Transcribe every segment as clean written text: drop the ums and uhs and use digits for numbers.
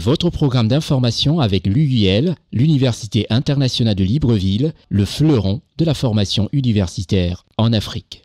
Votre programme d'information avec l'UIL, l'Université internationale de Libreville, le fleuron de la formation universitaire en Afrique.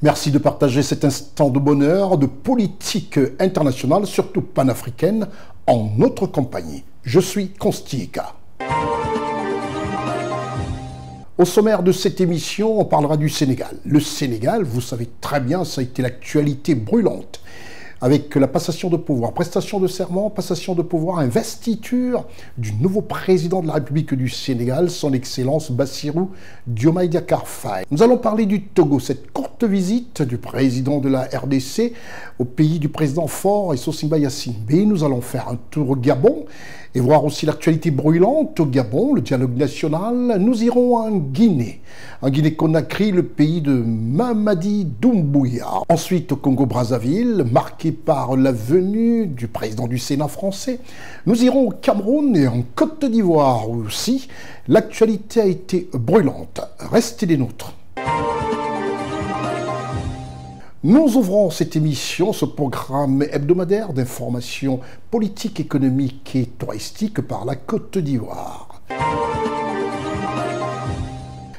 Merci de partager cet instant de bonheur, de politique internationale, surtout panafricaine, en notre compagnie. Je suis Constika. Au sommaire de cette émission, on parlera du Sénégal. Le Sénégal, vous savez très bien, ça a été l'actualité brûlante. Avec la passation de pouvoir, prestation de serment, passation de pouvoir, investiture du nouveau président de la République du Sénégal, son Excellence Bassirou Diomaye Diakhar Faye. Nous allons parler du Togo, cette courte visite du président de la RDC au pays du président Faure et Sossimba Yassimbe. Nous allons faire un tour au Gabon et voir aussi l'actualité brûlante au Gabon, le dialogue national. Nous irons en Guinée Conakry, le pays de Mamadi Doumbouya. Ensuite au Congo-Brazzaville, marqué par la venue du président du Sénat français. Nous irons au Cameroun et en Côte d'Ivoire aussi. L'actualité a été brûlante. Restez des nôtres. Nous ouvrons cette émission, ce programme hebdomadaire d'information politique, économique et touristique par la Côte d'Ivoire.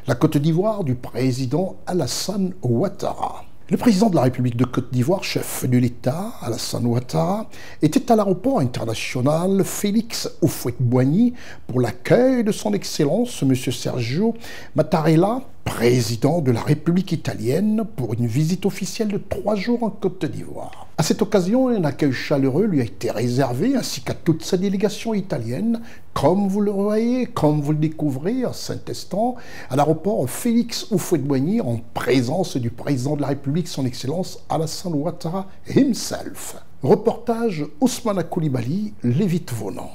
La Côte d'Ivoire du président Alassane Ouattara. Le président de la République de Côte d'Ivoire, chef de l'État, Alassane Ouattara, était à l'aéroport international Félix Houphouët-Boigny pour l'accueil de son Excellence, M. Sergio Mattarella, président de la République italienne, pour une visite officielle de 3 jours en Côte d'Ivoire. À cette occasion, un accueil chaleureux lui a été réservé, ainsi qu'à toute sa délégation italienne, comme vous le voyez, comme vous le découvrez à Saint-Estan, à l'aéroport Félix Houphouët-Boigny, en présence du président de la République, son Excellence Alassane Ouattara himself. Reportage Ousmane Koulibaly, Lévite-Vonan.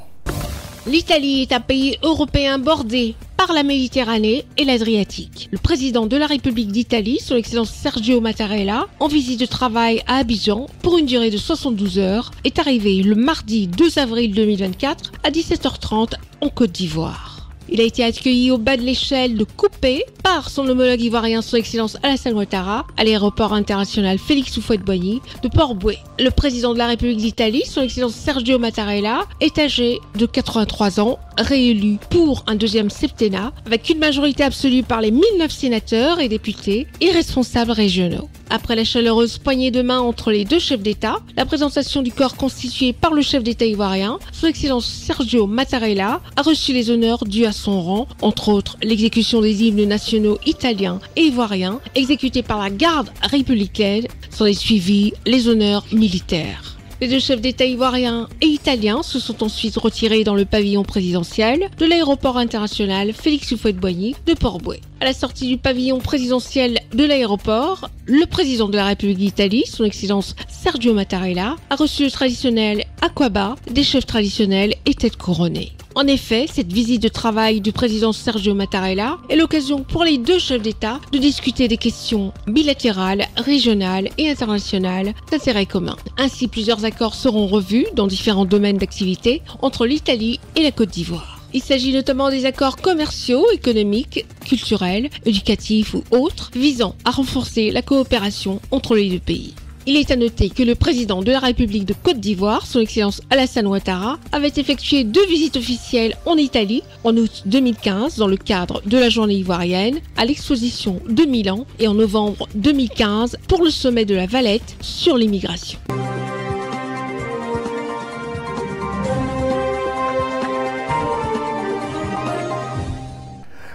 L'Italie est un pays européen bordé par la Méditerranée et l'Adriatique. Le président de la République d'Italie, son Excellence Sergio Mattarella, en visite de travail à Abidjan pour une durée de 72 heures, est arrivé le mardi 2 avril 2024 à 17h30 en Côte d'Ivoire. Il a été accueilli au bas de l'échelle de Coupé par son homologue ivoirien, son Excellence Alassane Ouattara, à l'aéroport international Félix Houphouët-Boigny de Port-Bouët. Le président de la République d'Italie, son Excellence Sergio Mattarella, est âgé de 83 ans, réélu pour un deuxième septennat, avec une majorité absolue par les 1009 sénateurs et députés et responsables régionaux. Après la chaleureuse poignée de main entre les deux chefs d'État, la présentation du corps constitué par le chef d'État ivoirien, son Excellence Sergio Mattarella, a reçu les honneurs dus à son rang, entre autres l'exécution des hymnes nationaux italiens et ivoiriens, exécutés par la garde républicaine, s'en est suivi les honneurs militaires. Les deux chefs d'État ivoiriens et italiens se sont ensuite retirés dans le pavillon présidentiel de l'aéroport international Félix Houphouët-Boigny de Port-Bouët. À la sortie du pavillon présidentiel de l'aéroport, le président de la République d'Italie, son Excellence Sergio Mattarella, a reçu le traditionnel aquaba des chefs traditionnels et têtes couronnées. En effet, cette visite de travail du président Sergio Mattarella est l'occasion pour les deux chefs d'État de discuter des questions bilatérales, régionales et internationales d'intérêt commun. Ainsi, plusieurs accords seront revus dans différents domaines d'activité entre l'Italie et la Côte d'Ivoire. Il s'agit notamment des accords commerciaux, économiques, culturels, éducatifs ou autres visant à renforcer la coopération entre les deux pays. Il est à noter que le président de la République de Côte d'Ivoire, son Excellence Alassane Ouattara, avait effectué 2 visites officielles en Italie en août 2015 dans le cadre de la journée ivoirienne, à l'exposition de Milan et en novembre 2015 pour le sommet de la Valette sur l'immigration.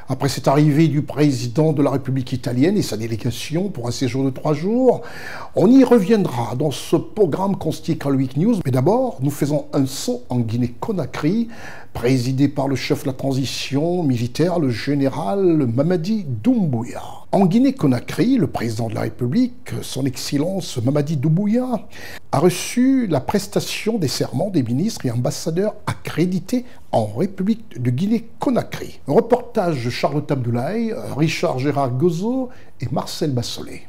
Après cette arrivée du président de la République italienne et sa délégation pour un séjour de 3 jours, on y reviendra dans ce programme Constika Week News. Mais d'abord, nous faisons un saut en Guinée-Conakry, présidé par le chef de la transition militaire, le général Mamadi Doumbouya. En Guinée-Conakry, le président de la République, son Excellence Mamadi Doumbouya, a reçu la prestation des serments des ministres et ambassadeurs accrédités en République de Guinée-Conakry. Un reportage de Charlotte Abdoulaye, Richard Gérard Gozo et Marcel Bassolet.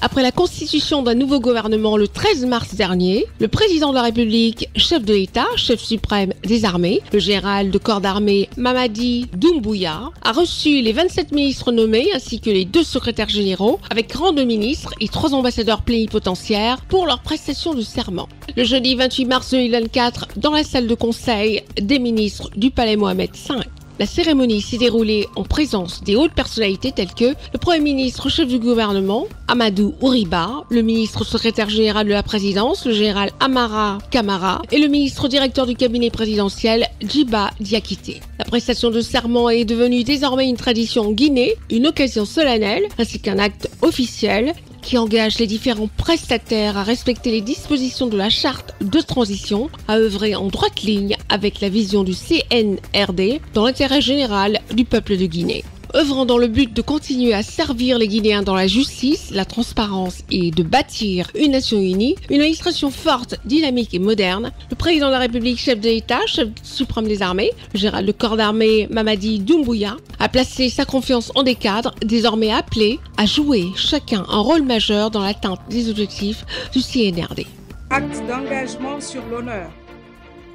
Après la constitution d'un nouveau gouvernement le 13 mars dernier, le président de la République, chef de l'État, chef suprême des armées, le général de corps d'armée Mamadi Doumbouya, a reçu les 27 ministres nommés ainsi que les 2 secrétaires généraux avec rang de ministres et 3 ambassadeurs plénipotentiaires pour leur prestation de serment. Le jeudi 28 mars 2024, dans la salle de conseil des ministres du Palais Mohamed V. La cérémonie s'est déroulée en présence des hautes personnalités telles que le Premier ministre chef du gouvernement, Amadou Ouriba, le ministre secrétaire général de la présidence, le général Amara Kamara, et le ministre directeur du cabinet présidentiel, Djiba Diakité. La prestation de serment est devenue désormais une tradition en Guinée, une occasion solennelle, ainsi qu'un acte officiel qui engage les différents prestataires à respecter les dispositions de la charte de transition, à œuvrer en droite ligne avec la vision du CNRD dans l'intérêt général du peuple de Guinée. Œuvrant dans le but de continuer à servir les Guinéens dans la justice, la transparence et de bâtir une nation unie, une administration forte, dynamique et moderne, le président de la République, chef de l'État, chef suprême des armées, le général de corps d'armée Mamadi Doumbouya, a placé sa confiance en des cadres désormais appelés à jouer chacun un rôle majeur dans l'atteinte des objectifs du CNRD. Acte d'engagement sur l'honneur.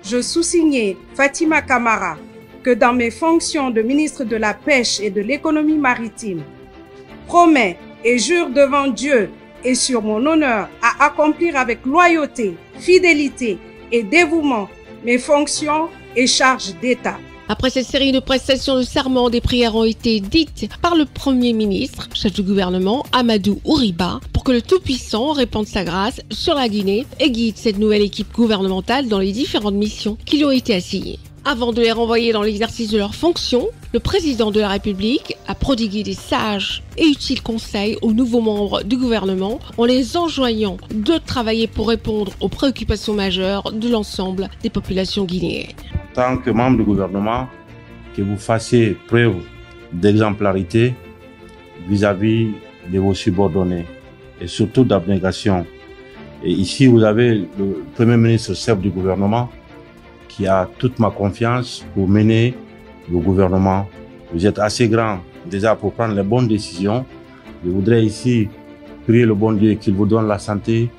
Je sous-signais Fatima Camara que dans mes fonctions de ministre de la Pêche et de l'économie maritime, promets et jure devant Dieu et sur mon honneur à accomplir avec loyauté, fidélité et dévouement mes fonctions et charges d'État. Après cette série de prestations de serment, des prières ont été dites par le Premier ministre, chef du gouvernement, Amadou Ouriba, pour que le Tout-Puissant répande sa grâce sur la Guinée et guide cette nouvelle équipe gouvernementale dans les différentes missions qui lui ont été assignées. Avant de les renvoyer dans l'exercice de leurs fonctions, le président de la République a prodigué des sages et utiles conseils aux nouveaux membres du gouvernement en les enjoignant de travailler pour répondre aux préoccupations majeures de l'ensemble des populations guinéennes. En tant que membre du gouvernement, que vous fassiez preuve d'exemplarité vis-à-vis de vos subordonnés et surtout d'abnégation. Et ici, vous avez le Premier ministre chef du gouvernement qui a toute ma confiance pour mener le gouvernement. Vous êtes assez grand déjà pour prendre les bonnes décisions. Je voudrais ici prier le bon Dieu qu'il vous donne la santé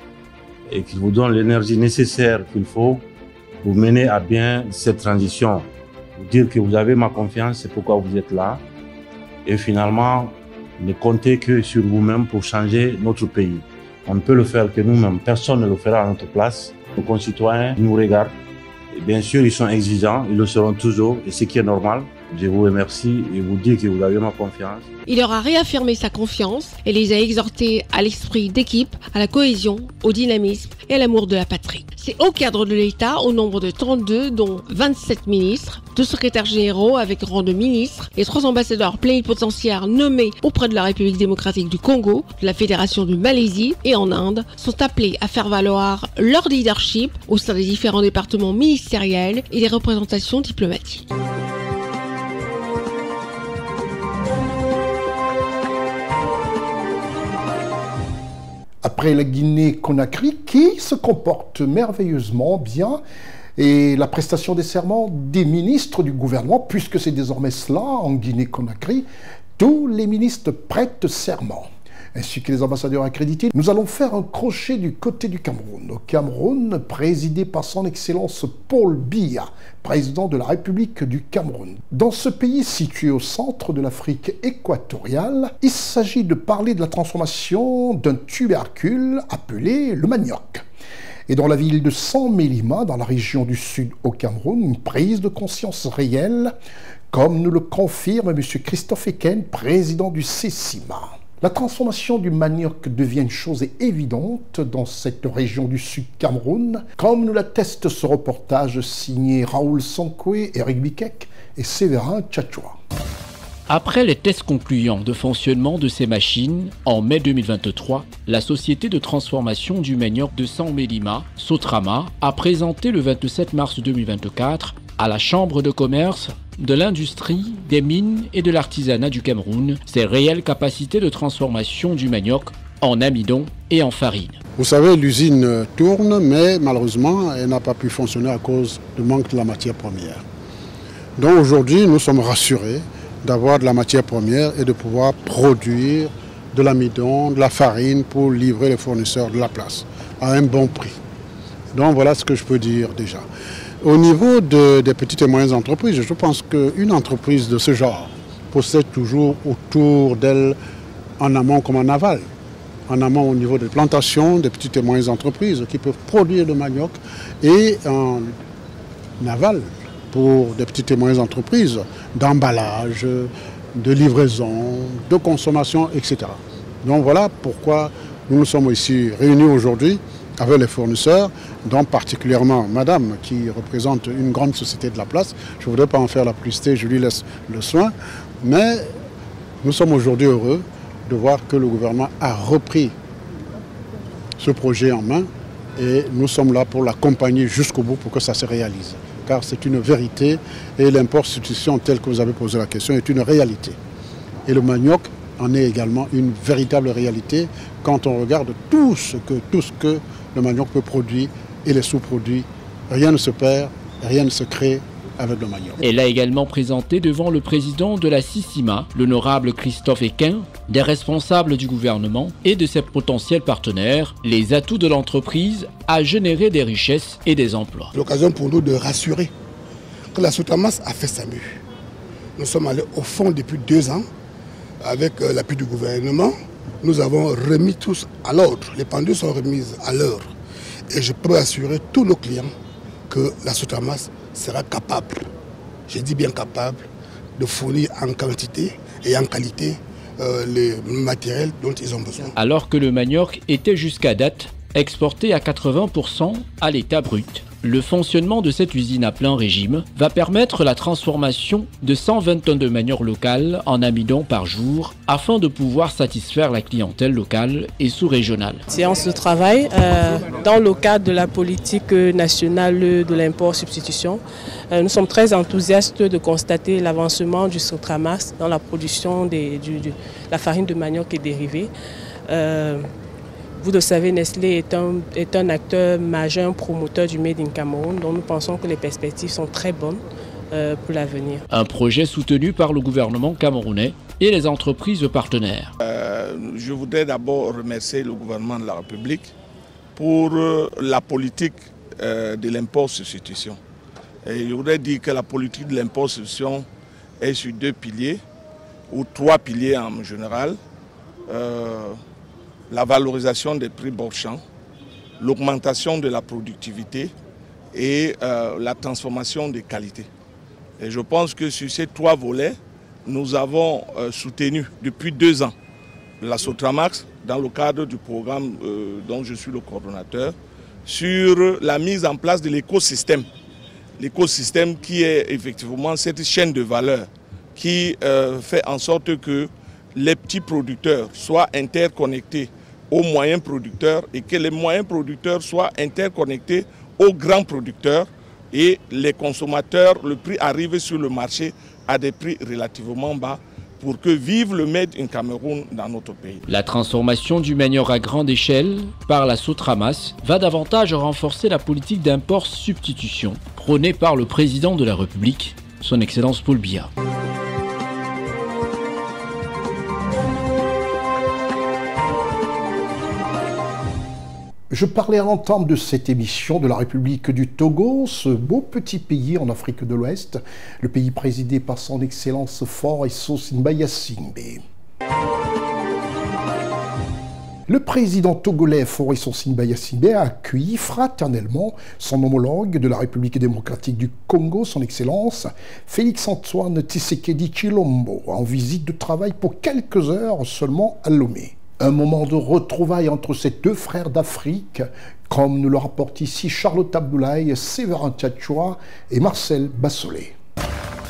et qu'il vous donne l'énergie nécessaire qu'il faut pour mener à bien cette transition. Vous dire que vous avez ma confiance, c'est pourquoi vous êtes là. Et finalement, ne comptez que sur vous-même pour changer notre pays. On ne peut le faire que nous-mêmes. Personne ne le fera à notre place. Nos concitoyens nous regardent. Et bien sûr, ils sont exigeants, ils le seront toujours, et ce qui est normal. Je vous remercie et vous dis que vous avez ma confiance. Il leur a réaffirmé sa confiance et les a exhortés à l'esprit d'équipe, à la cohésion, au dynamisme et à l'amour de la patrie. Ces hauts cadres de l'État, au nombre de 32, dont 27 ministres, 2 secrétaires généraux avec rang de ministre et 3 ambassadeurs plénipotentiaires nommés auprès de la République démocratique du Congo, de la Fédération de Malaisie et en Inde, sont appelés à faire valoir leur leadership au sein des différents départements ministériels et des représentations diplomatiques. Après la Guinée-Conakry, qui se comporte merveilleusement bien, et la prestation des serments des ministres du gouvernement, puisque c'est désormais cela en Guinée-Conakry, tous les ministres prêtent serment, ainsi que les ambassadeurs accrédités. Nous allons faire un crochet du côté du Cameroun. Au Cameroun, présidé par son Excellence Paul Biya, président de la République du Cameroun. Dans ce pays situé au centre de l'Afrique équatoriale, il s'agit de parler de la transformation d'un tubercule appelé le manioc. Et dans la ville de Saint-Mélima, dans la région du sud au Cameroun, une prise de conscience réelle, comme nous le confirme M. Christophe Eken, président du CECIMA. La transformation du manioc devient une chose évidente dans cette région du Sud Cameroun, comme nous l'atteste ce reportage signé Raoul Sankoué, Eric Bikek et Séverin Tchatchoua. Après les tests concluants de fonctionnement de ces machines, en mai 2023, la société de transformation du manioc de Saint-Mélima, Sotrama, a présenté le 27 mars 2024 à la Chambre de commerce de l'industrie, des mines et de l'artisanat du Cameroun, ses réelles capacités de transformation du manioc en amidon et en farine. Vous savez, l'usine tourne, mais malheureusement, elle n'a pas pu fonctionner à cause du manque de la matière première. Donc aujourd'hui, nous sommes rassurés d'avoir de la matière première et de pouvoir produire de l'amidon, de la farine pour livrer les fournisseurs de la place à un bon prix. Donc voilà ce que je peux dire déjà. Au niveau des petites et moyennes entreprises, je pense qu'une entreprise de ce genre possède toujours autour d'elle, en amont comme en aval, en amont au niveau des plantations, des petites et moyennes entreprises qui peuvent produire le manioc, et en aval pour des petites et moyennes entreprises d'emballage, de livraison, de consommation, etc. Donc voilà pourquoi nous nous sommes ici réunis aujourd'hui avec les fournisseurs, dont particulièrement Madame qui représente une grande société de la place. Je ne voudrais pas en faire la publicité, je lui laisse le soin, mais nous sommes aujourd'hui heureux de voir que le gouvernement a repris ce projet en main et nous sommes là pour l'accompagner jusqu'au bout pour que ça se réalise. Car c'est une vérité et l'import-substitution telle que vous avez posé la question est une réalité. Et le manioc en est également une véritable réalité quand on regarde tout ce que le manioc peut produire et les sous-produits. Rien ne se perd, rien ne se crée avec le manioc. Elle a également présenté devant le président de la CICIMA, l'honorable Christophe Equin, des responsables du gouvernement et de ses potentiels partenaires, les atouts de l'entreprise à générer des richesses et des emplois. L'occasion pour nous de rassurer que la Sotramas a fait sa mue. Nous sommes allés au fond depuis 2 ans avec l'appui du gouvernement. Nous avons remis tous à l'ordre. Les pendules sont remises à l'heure. Et je peux assurer tous nos clients que la Sotramas sera capable, je dis bien capable, de fournir en quantité et en qualité les matériels dont ils ont besoin. Alors que le manioc était jusqu'à date exporté à 80% à l'état brut. Le fonctionnement de cette usine à plein régime va permettre la transformation de 120 tonnes de manioc local en amidon par jour afin de pouvoir satisfaire la clientèle locale et sous-régionale. Séance de travail dans le cadre de la politique nationale de l'import-substitution. Nous sommes très enthousiastes de constater l'avancement du Sotramas dans la production de la farine de manioc et dérivés. Vous le savez, Nestlé est un acteur majeur, promoteur du Made in Cameroun, dont nous pensons que les perspectives sont très bonnes pour l'avenir. Un projet soutenu par le gouvernement camerounais et les entreprises partenaires. Je voudrais d'abord remercier le gouvernement de la République pour la politique de l'import-substitution. Je voudrais dire que la politique de l'import-substitution est sur 2 piliers, ou 3 piliers en général. La valorisation des prix marchands, l'augmentation de la productivité et la transformation des qualités. Et je pense que sur ces 3 volets, nous avons soutenu depuis 2 ans la Sotramax dans le cadre du programme dont je suis le coordonnateur sur la mise en place de l'écosystème. L'écosystème qui est effectivement cette chaîne de valeur qui fait en sorte que les petits producteurs soient interconnectés aux moyens producteurs et que les moyens producteurs soient interconnectés aux grands producteurs et les consommateurs, le prix arrive sur le marché à des prix relativement bas pour que vive le Made in Cameroun dans notre pays. La transformation du manioc à grande échelle par la Sotramas va davantage renforcer la politique d'import-substitution prônée par le président de la République, son Excellence Paul Biya. Je parlais à l'entame de cette émission de la République du Togo, ce beau petit pays en Afrique de l'Ouest, le pays présidé par son Excellence Faure Essoe-Singba-Yassimbe. Le président togolais Faure Essoe-Singba-Yassimbe a accueilli fraternellement son homologue de la République démocratique du Congo, son Excellence Félix-Antoine Tshisekedi Tshilombo, en visite de travail pour quelques heures seulement à Lomé. Un moment de retrouvailles entre ces 2 frères d'Afrique, comme nous le rapportent ici Charlotte Abdoulaye, Séverin Tchatchoua et Marcel Bassolé.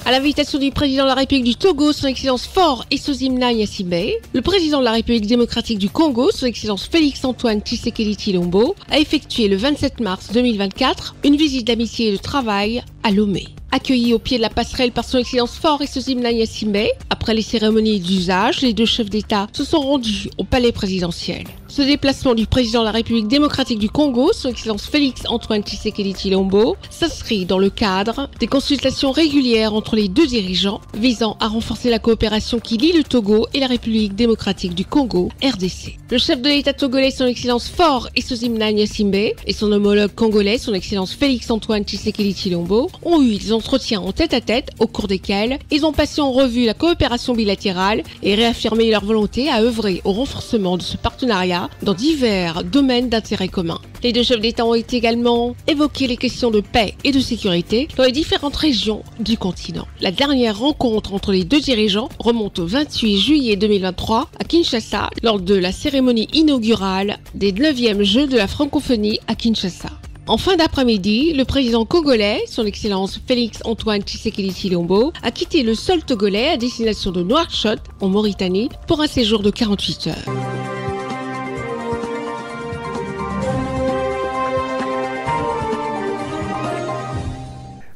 À l'invitation du président de la République du Togo, son Excellence Faure Essoe-Singba-Yassimbe, le président de la République démocratique du Congo, son Excellence Félix-Antoine Tshisekedi Tshilombo, a effectué le 27 mars 2024 une visite d'amitié et de travail à Lomé. Accueillis au pied de la passerelle par son Excellence Faure Essoe-Singba-Yassimbe, après les cérémonies d'usage, les 2 chefs d'État se sont rendus au palais présidentiel. Ce déplacement du président de la République démocratique du Congo, son Excellence Félix Antoine Tshisekedi Tshilombo, s'inscrit dans le cadre des consultations régulières entre les deux dirigeants visant à renforcer la coopération qui lie le Togo et la République démocratique du Congo, RDC. Le chef de l'État togolais, son Excellence Faure Essozimna Gnassingbé, et son homologue congolais, son Excellence Félix Antoine Tshisekedi Tshilombo, ont eu des entretiens en tête-à-tête au cours desquels ils ont passé en revue la coopération bilatérale et réaffirmé leur volonté à œuvrer au renforcement de ce partenariat dans divers domaines d'intérêt commun. Les deux chefs d'État ont également évoqué les questions de paix et de sécurité dans les différentes régions du continent. La dernière rencontre entre les deux dirigeants remonte au 28 juillet 2023 à Kinshasa lors de la cérémonie inaugurale des 9e Jeux de la francophonie à Kinshasa. En fin d'après-midi, le président congolais, son Excellence Félix Antoine Tshisekedi Tshilombo, a quitté le sol togolais à destination de Nouakchott, en Mauritanie, pour un séjour de 48 heures.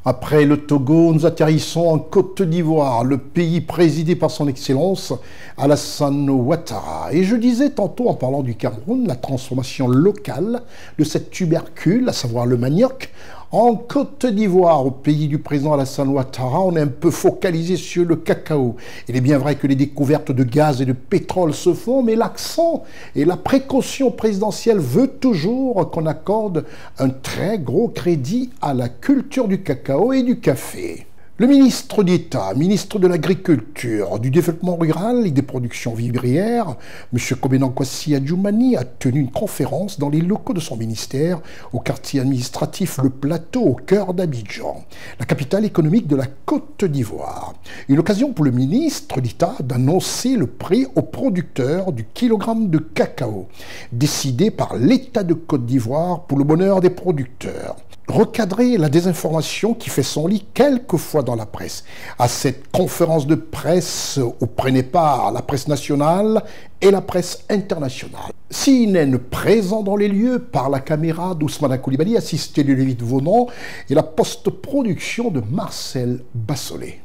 Après le Togo, nous atterrissons en Côte d'Ivoire, le pays présidé par son Excellence Alassane Ouattara. Et je disais tantôt, en parlant du Cameroun, la transformation locale de cette tubercule, à savoir le manioc, en Côte d'Ivoire, au pays du président Alassane Ouattara, on est un peu focalisé sur le cacao. Il est bien vrai que les découvertes de gaz et de pétrole se font, mais l'accent et la précaution présidentielle veut toujours qu'on accorde un très gros crédit à la culture du cacao et du café. Le ministre d'État, ministre de l'Agriculture, du Développement rural et des productions vivrières, M. Kobenan Kwasi Adjoumani, a tenu une conférence dans les locaux de son ministère au quartier administratif Le Plateau, au cœur d'Abidjan, la capitale économique de la Côte d'Ivoire. Une occasion pour le ministre d'État d'annoncer le prix aux producteurs du kilogramme de cacao, décidé par l'État de Côte d'Ivoire pour le bonheur des producteurs. Recadrer la désinformation qui fait son lit quelquefois dans la presse. À cette conférence de presse où prenaient part la presse nationale et la presse internationale. CNN présent dans les lieux par la caméra d'Ousmane Coulibaly, assisté de Lévite Vaunan et la post-production de Marcel Bassolet.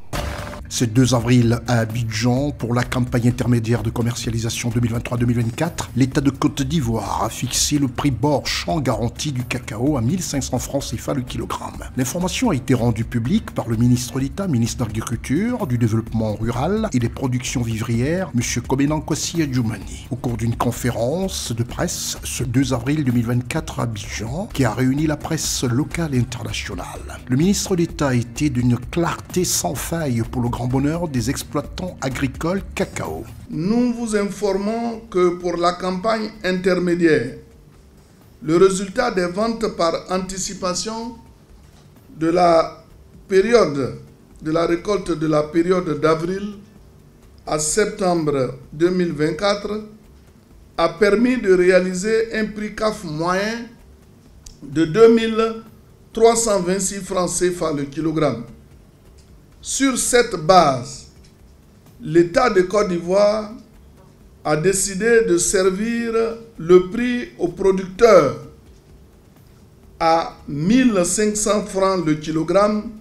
Ce 2 avril à Abidjan, pour la campagne intermédiaire de commercialisation 2023-2024, l'État de Côte d'Ivoire a fixé le prix Borch en garantie du cacao à 1500 francs CFA le kilogramme. L'information a été rendue publique par le ministre d'État, ministre de l'Agriculture, du Développement rural et des productions vivrières, M. Kobenan Kwasi Adjoumani, au cours d'une conférence de presse ce 2 avril 2024 à Abidjan, qui a réuni la presse locale et internationale. Le ministre d'État a été d'une clarté sans faille pour le grand bonheur des exploitants agricoles cacao. Nous vous informons que pour la campagne intermédiaire, le résultat des ventes par anticipation de la période de la récolte de la période d'avril à septembre 2024 a permis de réaliser un prix CAF moyen de 2326 francs CFA le kilogramme. Sur cette base, l'État de Côte d'Ivoire a décidé de servir le prix aux producteurs à 1500 francs le kilogramme,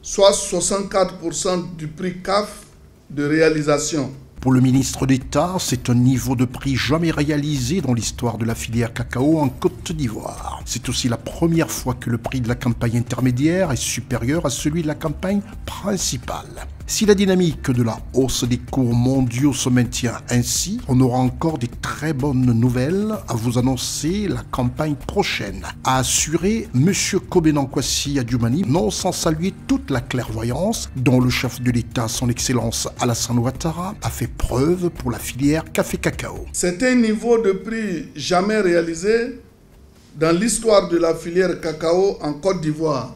soit 64% du prix CAF de réalisation. Pour le ministre d'État, c'est un niveau de prix jamais réalisé dans l'histoire de la filière cacao en Côte d'Ivoire. C'est aussi la première fois que le prix de la campagne intermédiaire est supérieur à celui de la campagne principale. Si la dynamique de la hausse des cours mondiaux se maintient ainsi, on aura encore des très bonnes nouvelles à vous annoncer la campagne prochaine, a assuré M. Kobenan Kwasi Adjoumani, non sans saluer toute la clairvoyance dont le chef de l'État, son Excellence Alassane Ouattara, a fait preuve pour la filière café-cacao. C'est un niveau de prix jamais réalisé dans l'histoire de la filière cacao en Côte d'Ivoire.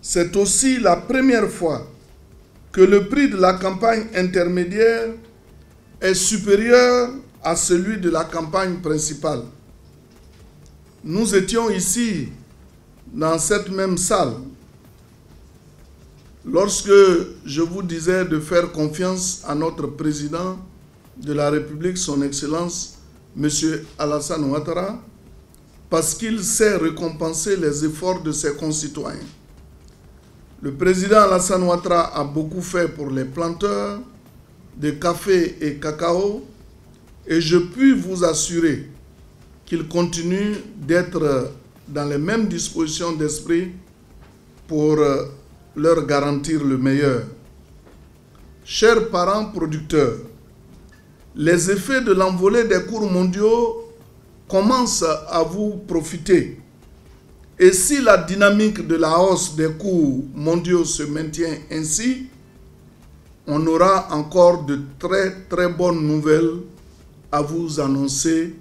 C'est aussi la première fois que le prix de la campagne intermédiaire est supérieur à celui de la campagne principale. Nous étions ici, dans cette même salle, lorsque je vous disais de faire confiance à notre président de la République, son Excellence, M. Alassane Ouattara, parce qu'il sait récompenser les efforts de ses concitoyens. Le président Alassane Ouattara a beaucoup fait pour les planteurs de café et cacao Et je puis vous assurer qu'ils continuent d'être dans les mêmes dispositions d'esprit pour leur garantir le meilleur. Chers parents producteurs, les effets de l'envolée des cours mondiaux commencent à vous profiter. Et si la dynamique de la hausse des cours mondiaux se maintient ainsi, on aura encore de très bonnes nouvelles à vous annoncer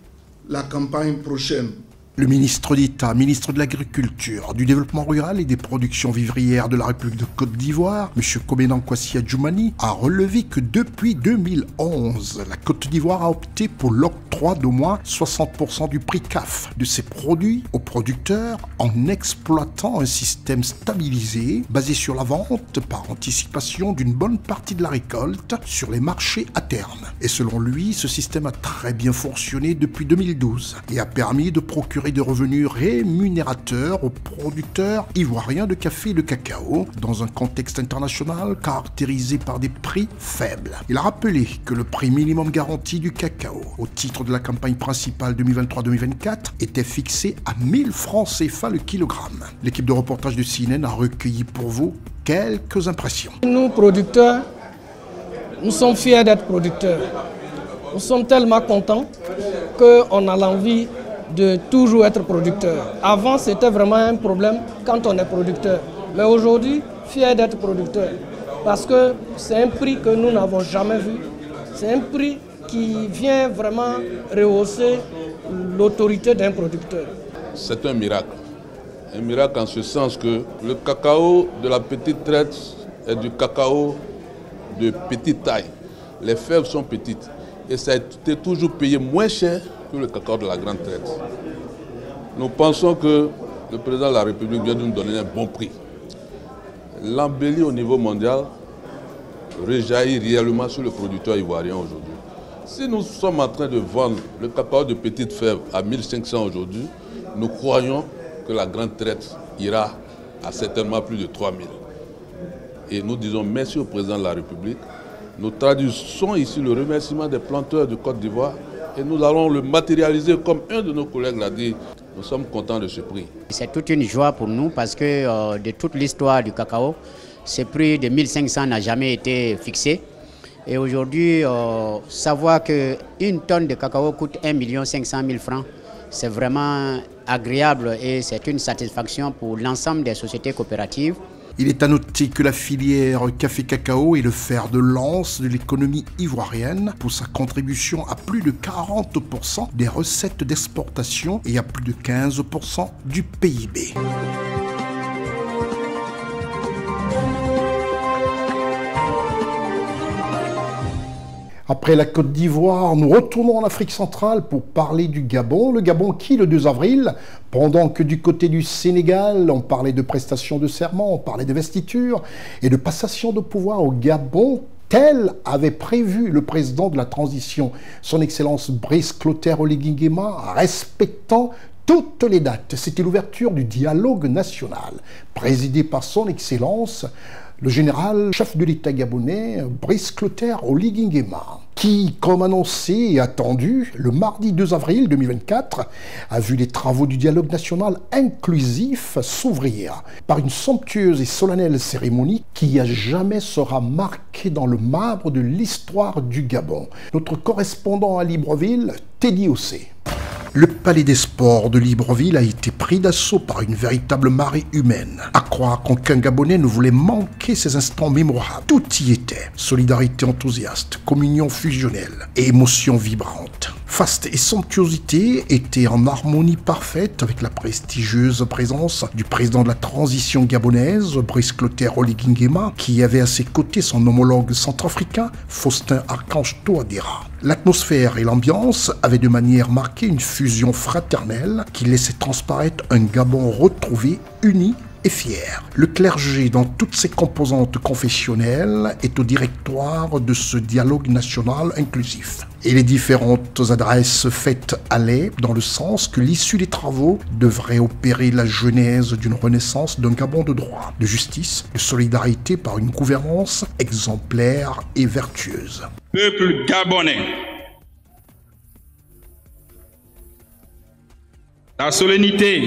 la campagne prochaine. Le ministre d'État, ministre de l'Agriculture, du Développement rural et des productions vivrières de la République de Côte d'Ivoire, M. Koménan Kwasi Adjoumani, a relevé que depuis 2011, la Côte d'Ivoire a opté pour l'octroi d'au moins 60% du prix CAF de ses produits aux producteurs en exploitant un système stabilisé basé sur la vente par anticipation d'une bonne partie de la récolte sur les marchés à terme. Et selon lui, ce système a très bien fonctionné depuis 2012 et a permis de procurer de revenus rémunérateurs aux producteurs ivoiriens de café et de cacao dans un contexte international caractérisé par des prix faibles. Il a rappelé que le prix minimum garanti du cacao au titre de la campagne principale 2023-2024 était fixé à 1000 francs CFA le kilogramme. L'équipe de reportage de CNN a recueilli pour vous quelques impressions. Nous, producteurs, nous sommes fiers d'être producteurs. Nous sommes tellement contents qu'on a l'envie de toujours être producteur. Avant, c'était vraiment un problème quand on est producteur. Mais aujourd'hui, fier d'être producteur. Parce que c'est un prix que nous n'avons jamais vu. C'est un prix qui vient vraiment rehausser l'autorité d'un producteur. C'est un miracle. Un miracle en ce sens que le cacao de la petite traite est du cacao de petite taille. Les fèves sont petites. Et ça a été toujours payé moins cher que le cacao de la grande traite. Nous pensons que le président de la République vient de nous donner un bon prix. L'embellie au niveau mondial rejaillit réellement sur le producteur ivoirien aujourd'hui. Si nous sommes en train de vendre le cacao de petite fève à 1500 aujourd'hui, nous croyons que la grande traite ira à certainement plus de 3000. Et nous disons merci au président de la République. Nous traduisons ici le remerciement des planteurs de Côte d'Ivoire et nous allons le matérialiser comme un de nos collègues l'a dit. Nous sommes contents de ce prix. C'est toute une joie pour nous parce que de toute l'histoire du cacao, ce prix de 1500 n'a jamais été fixé. Et aujourd'hui, savoir qu'une tonne de cacao coûte 1 500 000 francs, c'est vraiment agréable et c'est une satisfaction pour l'ensemble des sociétés coopératives. Il est à noter que la filière café-cacao est le fer de lance de l'économie ivoirienne pour sa contribution à plus de 40% des recettes d'exportation et à plus de 15% du PIB. Après la Côte d'Ivoire, nous retournons en Afrique centrale pour parler du Gabon. Le Gabon qui, le 2 avril, pendant que du côté du Sénégal, on parlait de prestations de serment, on parlait d'investiture et de passation de pouvoir au Gabon, tel avait prévu le président de la transition, son Excellence Brice Clotaire Oligui Nguema, respectant toutes les dates. C'était l'ouverture du dialogue national, présidé par son Excellence, le général chef de l'État gabonais, Brice Clotaire Oligui Nguema, qui, comme annoncé et attendu, le mardi 2 avril 2024, a vu les travaux du dialogue national inclusif s'ouvrir par une somptueuse et solennelle cérémonie qui à jamais sera marquée dans le marbre de l'histoire du Gabon. Notre correspondant à Libreville, Teddy Ossé. Le palais des sports de Libreville a été pris d'assaut par une véritable marée humaine. À croire qu'aucun Gabonais ne voulait manquer ces instants mémorables. Tout y était. Solidarité enthousiaste, communion fusionnelle et émotion vibrante. Faste et somptuosité étaient en harmonie parfaite avec la prestigieuse présence du président de la transition gabonaise, Brice Clotaire Oligui Nguema, qui avait à ses côtés son homologue centrafricain, Faustin Archange Touadéra. L'atmosphère et l'ambiance avaient de manière marquée une fusion fraternelle qui laissait transparaître un Gabon retrouvé, uni et fier. Le clergé, dans toutes ses composantes confessionnelles, est au directoire de ce dialogue national inclusif. Et les différentes adresses faites allaient dans le sens que l'issue des travaux devrait opérer la genèse d'une renaissance d'un Gabon de droit, de justice, de solidarité par une gouvernance exemplaire et vertueuse. Peuple gabonais, La solennité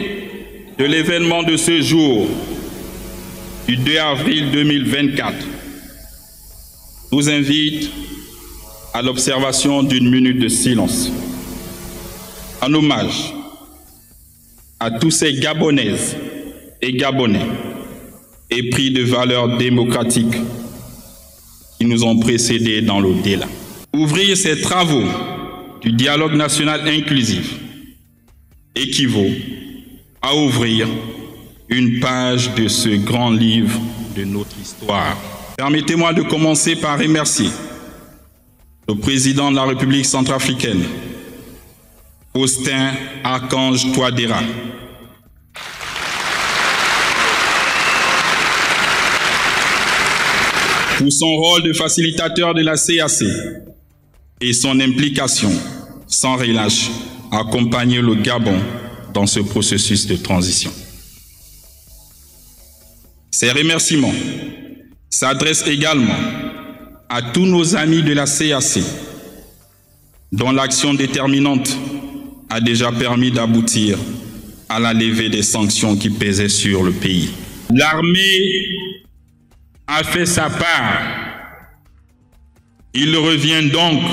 de l'événement de ce jour, du 2 avril 2024, nous invite à l'observation d'une minute de silence, en hommage à tous ces Gabonaises et Gabonais épris de valeurs démocratiques qui nous ont précédés dans l'au-delà. Ouvrir ces travaux du dialogue national inclusif équivaut à ouvrir une page de ce grand livre de notre histoire. Permettez-moi de commencer par remercier le président de la République centrafricaine, Faustin Archange Touadéra, pour son rôle de facilitateur de la CAC et son implication sans relâche à accompagner le Gabon dans ce processus de transition. Ces remerciements s'adressent également à tous nos amis de la CAC, dont l'action déterminante a déjà permis d'aboutir à la levée des sanctions qui pesaient sur le pays. L'armée a fait sa part. Il revient donc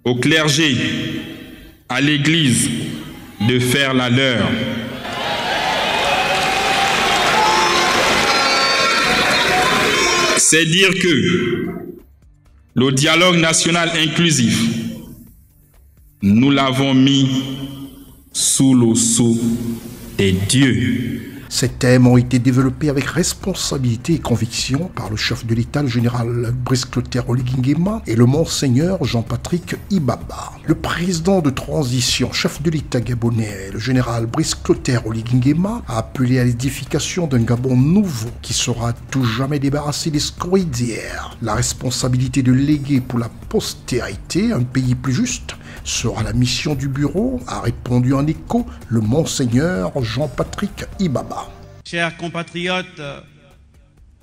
au clergé, à l'Église, de faire la leur. C'est dire que le dialogue national inclusif, nous l'avons mis sous le sceau des dieux. Ces thèmes ont été développés avec responsabilité et conviction par le chef de l'État, le général Brice Clotaire Oligui Nguema, et le monseigneur Jean-Patrick Ibaba. Le président de transition, chef de l'État gabonais, le général Brice Clotaire Oligui Nguema, a appelé à l'édification d'un Gabon nouveau qui sera à tout jamais débarrassé des scories d'hier. La responsabilité de léguer pour la postérité un pays plus juste sera la mission du bureau, a répondu en écho le monseigneur Jean-Patrick Ibaba. Chers compatriotes,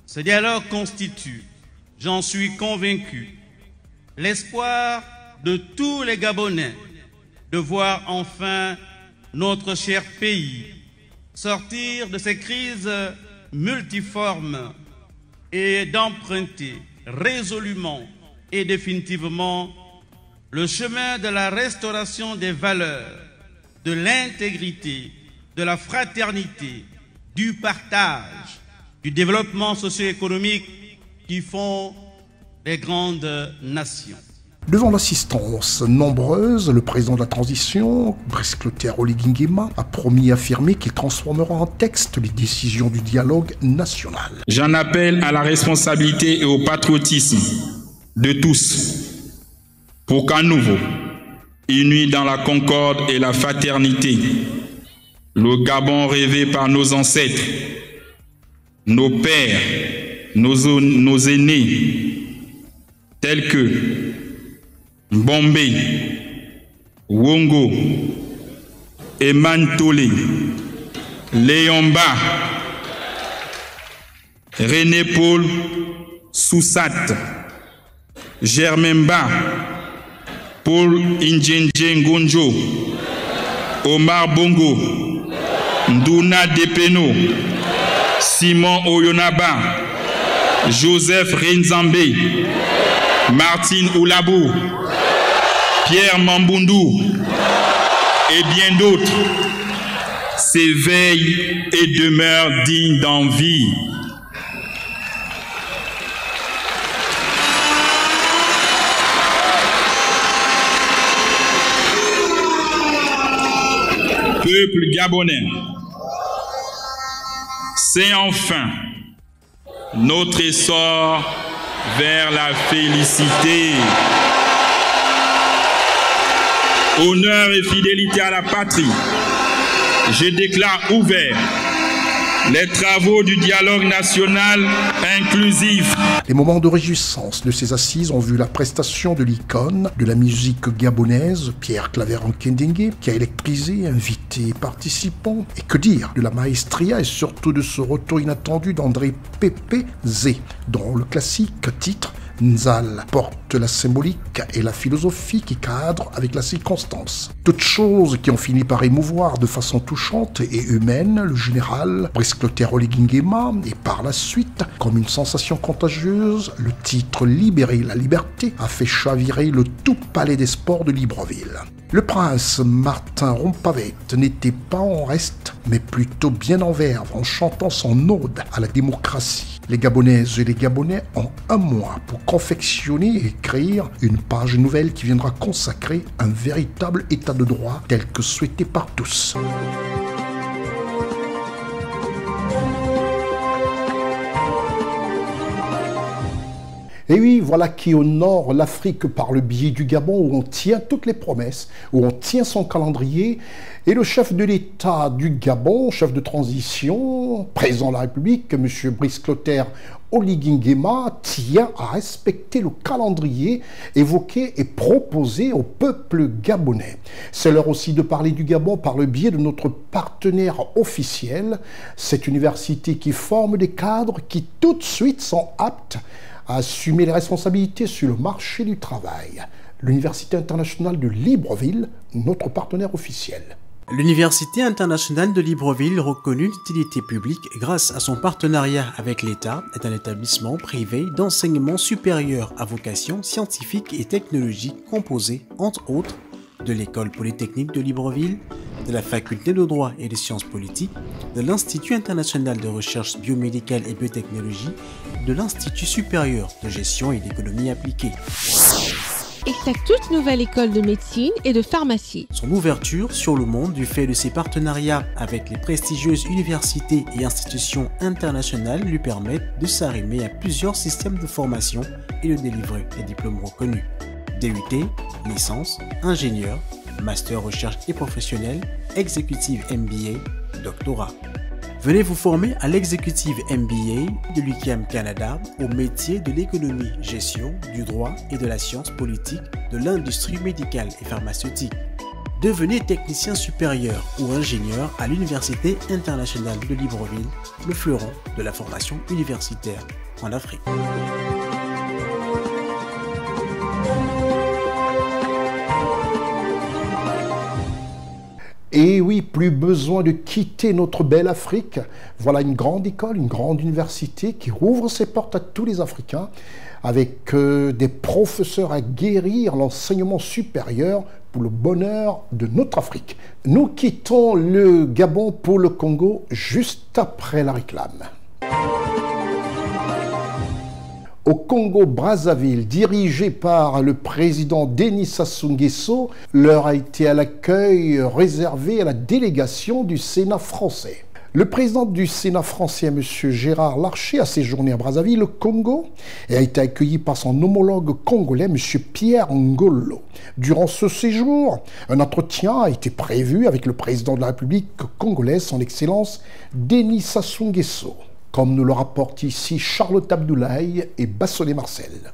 ce dialogue constitue, j'en suis convaincu, l'espoir de tous les Gabonais de voir enfin notre cher pays sortir de ces crises multiformes et d'emprunter résolument et définitivement le chemin de la restauration des valeurs, de l'intégrité, de la fraternité, du partage, du développement socio-économique qui font les grandes nations. Devant l'assistance nombreuse, le président de la transition, Brice Clotaire Oligui Nguema, a promis et affirmé qu'il transformera en texte les décisions du dialogue national. J'en appelle à la responsabilité et au patriotisme de tous, pour qu'à nouveau, unis dans la concorde et la fraternité, le Gabon rêvé par nos ancêtres, nos pères, nos aînés, tels que Bombé, Wongo, Emantolé, Léomba, René Paul Soussat, Germain-Ba, Paul Indjenje Ngonjo, Omar Bongo, Ndouna Depeno, Simon Oyonaba, Joseph Renzambe, Martine Oulabou, Pierre Mambundu et bien d'autres s'éveillent et demeurent dignes d'envie. Peuple gabonais, c'est enfin notre essor vers la félicité. Honneur et fidélité à la patrie, je déclare ouvert les travaux du dialogue national inclusif. Les moments de réjouissance de ces assises ont vu la prestation de l'icône de la musique gabonaise, Pierre Claver Nkendengue, qui a électrisé, invité participants. Et que dire de la maestria et surtout de ce retour inattendu d'André Pepe Zé, dont le classique titre Nzal porte la symbolique et la philosophie qui cadrent avec la circonstance. Toutes choses qui ont fini par émouvoir de façon touchante et humaine le général Brice Clotaire Oligui Nguema et par la suite, comme une sensation contagieuse, le titre Libérer la liberté a fait chavirer le tout palais des sports de Libreville. Le prince Martin Rompavette n'était pas en reste, mais plutôt bien en verve en chantant son ode à la démocratie. Les Gabonaises et les Gabonais ont un mois pour confectionner et écrire une page nouvelle qui viendra consacrer un véritable état de droit tel que souhaité par tous. Et oui, voilà qui honore l'Afrique par le biais du Gabon où on tient toutes les promesses, où on tient son calendrier. Et le chef de l'État du Gabon, chef de transition, président de la République, M. Brice Clotaire Oligui Nguema, tient à respecter le calendrier évoqué et proposé au peuple gabonais. C'est l'heure aussi de parler du Gabon par le biais de notre partenaire officiel, cette université qui forme des cadres qui tout de suite sont aptes à assumer les responsabilités sur le marché du travail. L'Université internationale de Libreville, notre partenaire officiel. L'Université internationale de Libreville, reconnue d'utilité publique grâce à son partenariat avec l'État, est un établissement privé d'enseignement supérieur à vocation scientifique et technologique composé, entre autres, de l'École polytechnique de Libreville, de la Faculté de droit et des sciences politiques, de l'Institut international de recherche biomédicale et biotechnologie, de l'Institut supérieur de gestion et d'économie appliquée. Et sa toute nouvelle école de médecine et de pharmacie. Son ouverture sur le monde du fait de ses partenariats avec les prestigieuses universités et institutions internationales lui permettent de s'arrimer à plusieurs systèmes de formation et de délivrer des diplômes reconnus. DUT, licence, ingénieur, master recherche et professionnel, exécutive MBA, doctorat. Venez vous former à l'exécutive MBA de l'UQAM Canada au métier de l'économie, gestion, du droit et de la science politique de l'industrie médicale et pharmaceutique. Devenez technicien supérieur ou ingénieur à l'Université internationale de Libreville, le fleuron de la formation universitaire en Afrique. Et oui, plus besoin de quitter notre belle Afrique. Voilà une grande école, une grande université qui rouvre ses portes à tous les Africains avec des professeurs à guérir l'enseignement supérieur pour le bonheur de notre Afrique. Nous quittons le Gabon pour le Congo juste après la réclame. Au Congo-Brazzaville, dirigé par le président Denis Sassou Nguesso, l'heure a été à l'accueil réservé à la délégation du Sénat français. Le président du Sénat français, M. Gérard Larcher, a séjourné à Brazzaville, au Congo, et a été accueilli par son homologue congolais, M. Pierre Ngolo. Durant ce séjour, un entretien a été prévu avec le président de la République congolaise, son Excellence Denis Sassou Nguesso. Comme nous le rapportent ici Charlotte Abdoulaye et Bassonnet Marcel.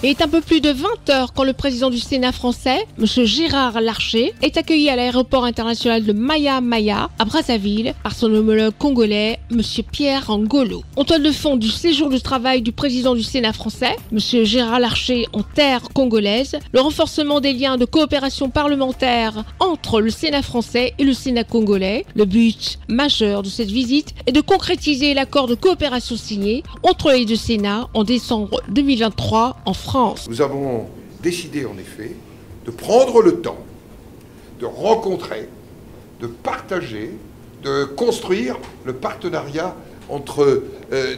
Il est un peu plus de 20 heures quand le président du Sénat français, M. Gérard Larcher, est accueilli à l'aéroport international de Maya-Maya, à Brazzaville, par son homologue congolais, M. Pierre Ngolo. En toile de fond du séjour de travail du président du Sénat français, M. Gérard Larcher en terre congolaise, le renforcement des liens de coopération parlementaire entre le Sénat français et le Sénat congolais. Le but majeur de cette visite est de concrétiser l'accord de coopération signé entre les deux Sénats en décembre 2023 en France. Nous avons décidé en effet de prendre le temps de rencontrer, de partager, de construire le partenariat entre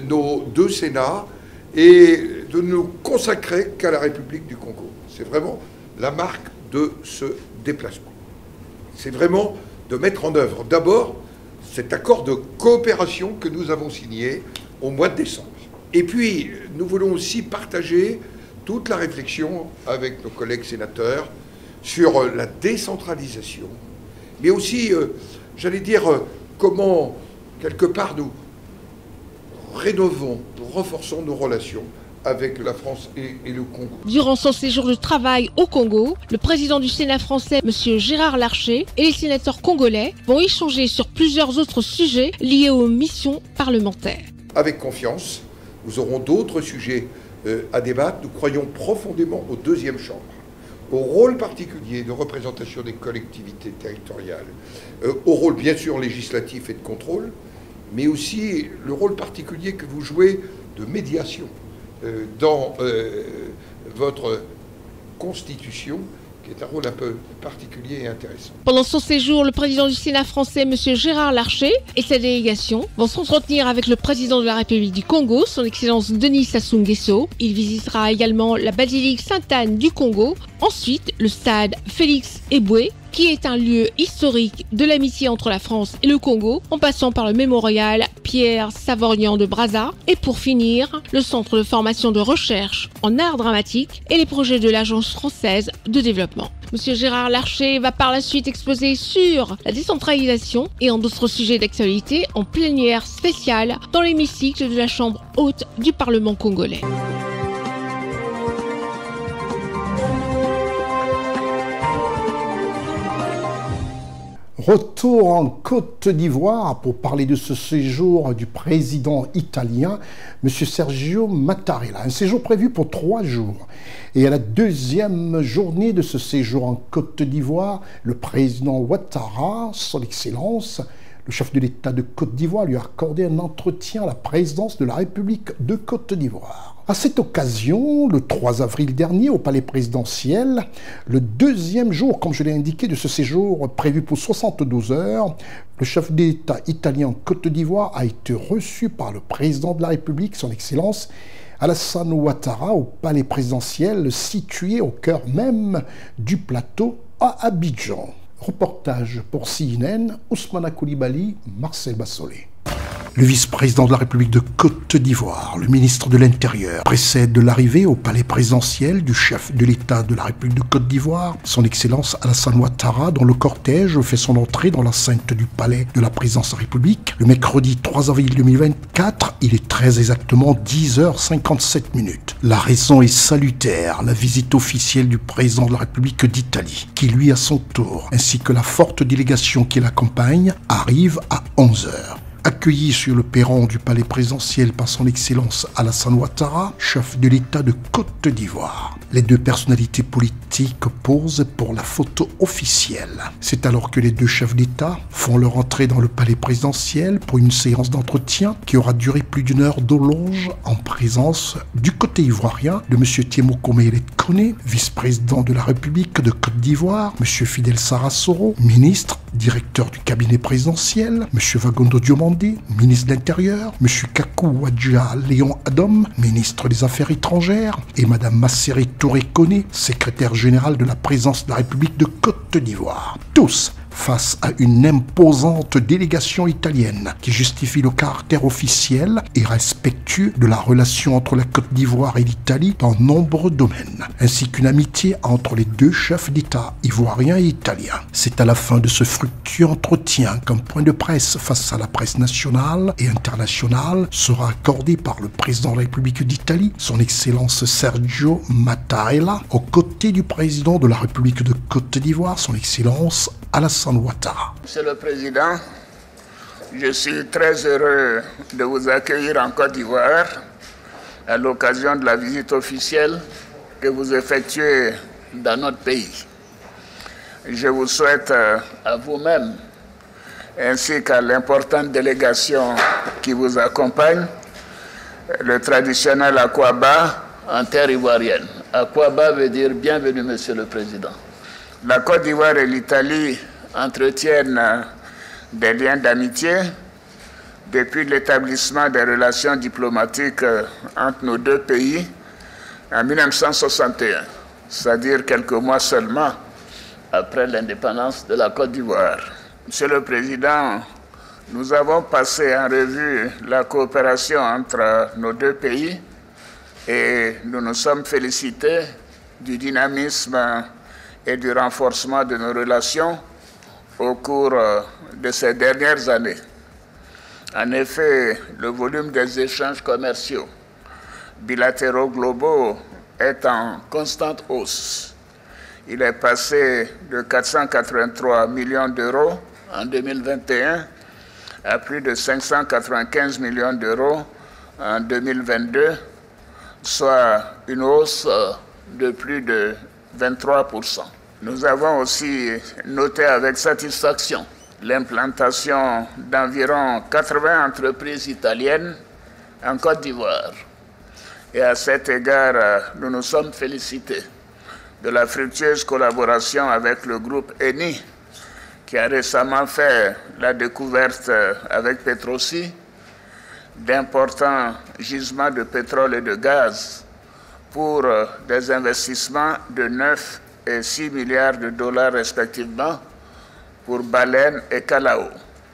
nos deux Sénats et de nous consacrer qu'à la République du Congo. C'est vraiment la marque de ce déplacement. C'est vraiment de mettre en œuvre d'abord cet accord de coopération que nous avons signé au mois de décembre. Et puis, nous voulons aussi partager toute la réflexion avec nos collègues sénateurs sur la décentralisation, mais aussi, j'allais dire, comment, quelque part, nous rénovons, nous renforçons nos relations avec la France et le Congo. Durant son séjour de travail au Congo, le président du Sénat français, M. Gérard Larcher, et les sénateurs congolais vont échanger sur plusieurs autres sujets liés aux missions parlementaires. Avec confiance, nous aurons d'autres sujets à débattre. Nous croyons profondément aux deuxièmes chambres, au rôle particulier de représentation des collectivités territoriales, au rôle bien sûr législatif et de contrôle, mais aussi le rôle particulier que vous jouez de médiation dans votre constitution, qui est un rôle un peu particulier et intéressant. Pendant son séjour, le président du Sénat français, M. Gérard Larcher, et sa délégation vont s'entretenir avec le président de la République du Congo, son Excellence Denis Sassou Nguesso. Il visitera également la basilique Sainte-Anne du Congo, ensuite le stade Félix Éboué, qui est un lieu historique de l'amitié entre la France et le Congo, en passant par le mémorial Pierre Savorgnan de Brazza, et pour finir, le centre de formation de recherche en art dramatique et les projets de l'Agence française de développement. Monsieur Gérard Larcher va par la suite exposer sur la décentralisation et en d'autres sujets d'actualité en plénière spéciale dans l'hémicycle de la Chambre haute du Parlement congolais. Retour en Côte d'Ivoire pour parler de ce séjour du président italien, M. Sergio Mattarella. Un séjour prévu pour 3 jours. Et à la deuxième journée de ce séjour en Côte d'Ivoire, le président Ouattara, son Excellence, le chef de l'État de Côte d'Ivoire, lui a accordé un entretien à la présidence de la République de Côte d'Ivoire. À cette occasion, le 3 avril dernier, au palais présidentiel, le deuxième jour, comme je l'ai indiqué, de ce séjour prévu pour 72 heures, le chef d'État italien en Côte d'Ivoire a été reçu par le président de la République, son Excellence, Alassane Ouattara, au palais présidentiel situé au cœur même du plateau à Abidjan. Reportage pour CNN, Ousmana Koulibaly, Marcel Bassolé. Le vice-président de la République de Côte d'Ivoire, le ministre de l'Intérieur, précède l'arrivée au palais présidentiel du chef de l'État de la République de Côte d'Ivoire, son Excellence Alassane Ouattara, dont le cortège fait son entrée dans l'enceinte du palais de la présidence de la République. Le mercredi 3 avril 2024, il est très exactement 10h57. La raison est salutaire, la visite officielle du président de la République d'Italie, qui lui à son tour, ainsi que la forte délégation qui l'accompagne, arrive à 11h. Accueilli sur le perron du palais présidentiel par son Excellence Alassane Ouattara, chef de l'État de Côte d'Ivoire. Les deux personnalités politiques posent pour la photo officielle. C'est alors que les deux chefs d'État font leur entrée dans le palais présidentiel pour une séance d'entretien qui aura duré plus d'1 heure d'horloge en présence du côté ivoirien de M. Tiemoko Meyele Kone, vice-président de la République de Côte d'Ivoire, M. Fidel Sarasoro, ministre, directeur du cabinet présidentiel, M. Vagondo Diomandé, ministre de l'Intérieur, M. Kakou Wadja Léon Adom, ministre des Affaires étrangères, et Mme Masséré Touré Kone, secrétaire générale de la présidence de la République de Côte d'Ivoire. Tous face à une imposante délégation italienne qui justifie le caractère officiel et respectueux de la relation entre la Côte d'Ivoire et l'Italie dans nombreux domaines, ainsi qu'une amitié entre les deux chefs d'État ivoiriens et italiens. C'est à la fin de ce fructueux entretien qu'un point de presse face à la presse nationale et internationale sera accordé par le président de la République d'Italie, son Excellence Sergio Mattarella, aux côtés du président de la République de Côte d'Ivoire, son Excellence Alassane Ouattara. Monsieur le Président, je suis très heureux de vous accueillir en Côte d'Ivoire à l'occasion de la visite officielle que vous effectuez dans notre pays. Je vous souhaite à vous-même ainsi qu'à l'importante délégation qui vous accompagne le traditionnel Akwaba en terre ivoirienne. Akwaba veut dire bienvenue, Monsieur le Président. La Côte d'Ivoire et l'Italie entretiennent des liens d'amitié depuis l'établissement des relations diplomatiques entre nos deux pays en 1961, c'est-à-dire quelques mois seulement après l'indépendance de la Côte d'Ivoire. Monsieur le Président, nous avons passé en revue la coopération entre nos deux pays et nous nous sommes félicités du dynamisme et du renforcement de nos relations au cours de ces dernières années. En effet, le volume des échanges commerciaux bilatéraux globaux est en constante hausse. Il est passé de 483 millions d'euros en 2021 à plus de 595 millions d'euros en 2022, soit une hausse de plus de 23%. Nous avons aussi noté avec satisfaction l'implantation d'environ 80 entreprises italiennes en Côte d'Ivoire. Et à cet égard, nous nous sommes félicités de la fructueuse collaboration avec le groupe Eni, qui a récemment fait la découverte avec Petrosi d'importants gisements de pétrole et de gaz pour des investissements de 9 et 6 milliards de dollars respectivement pour Baleine et Calao,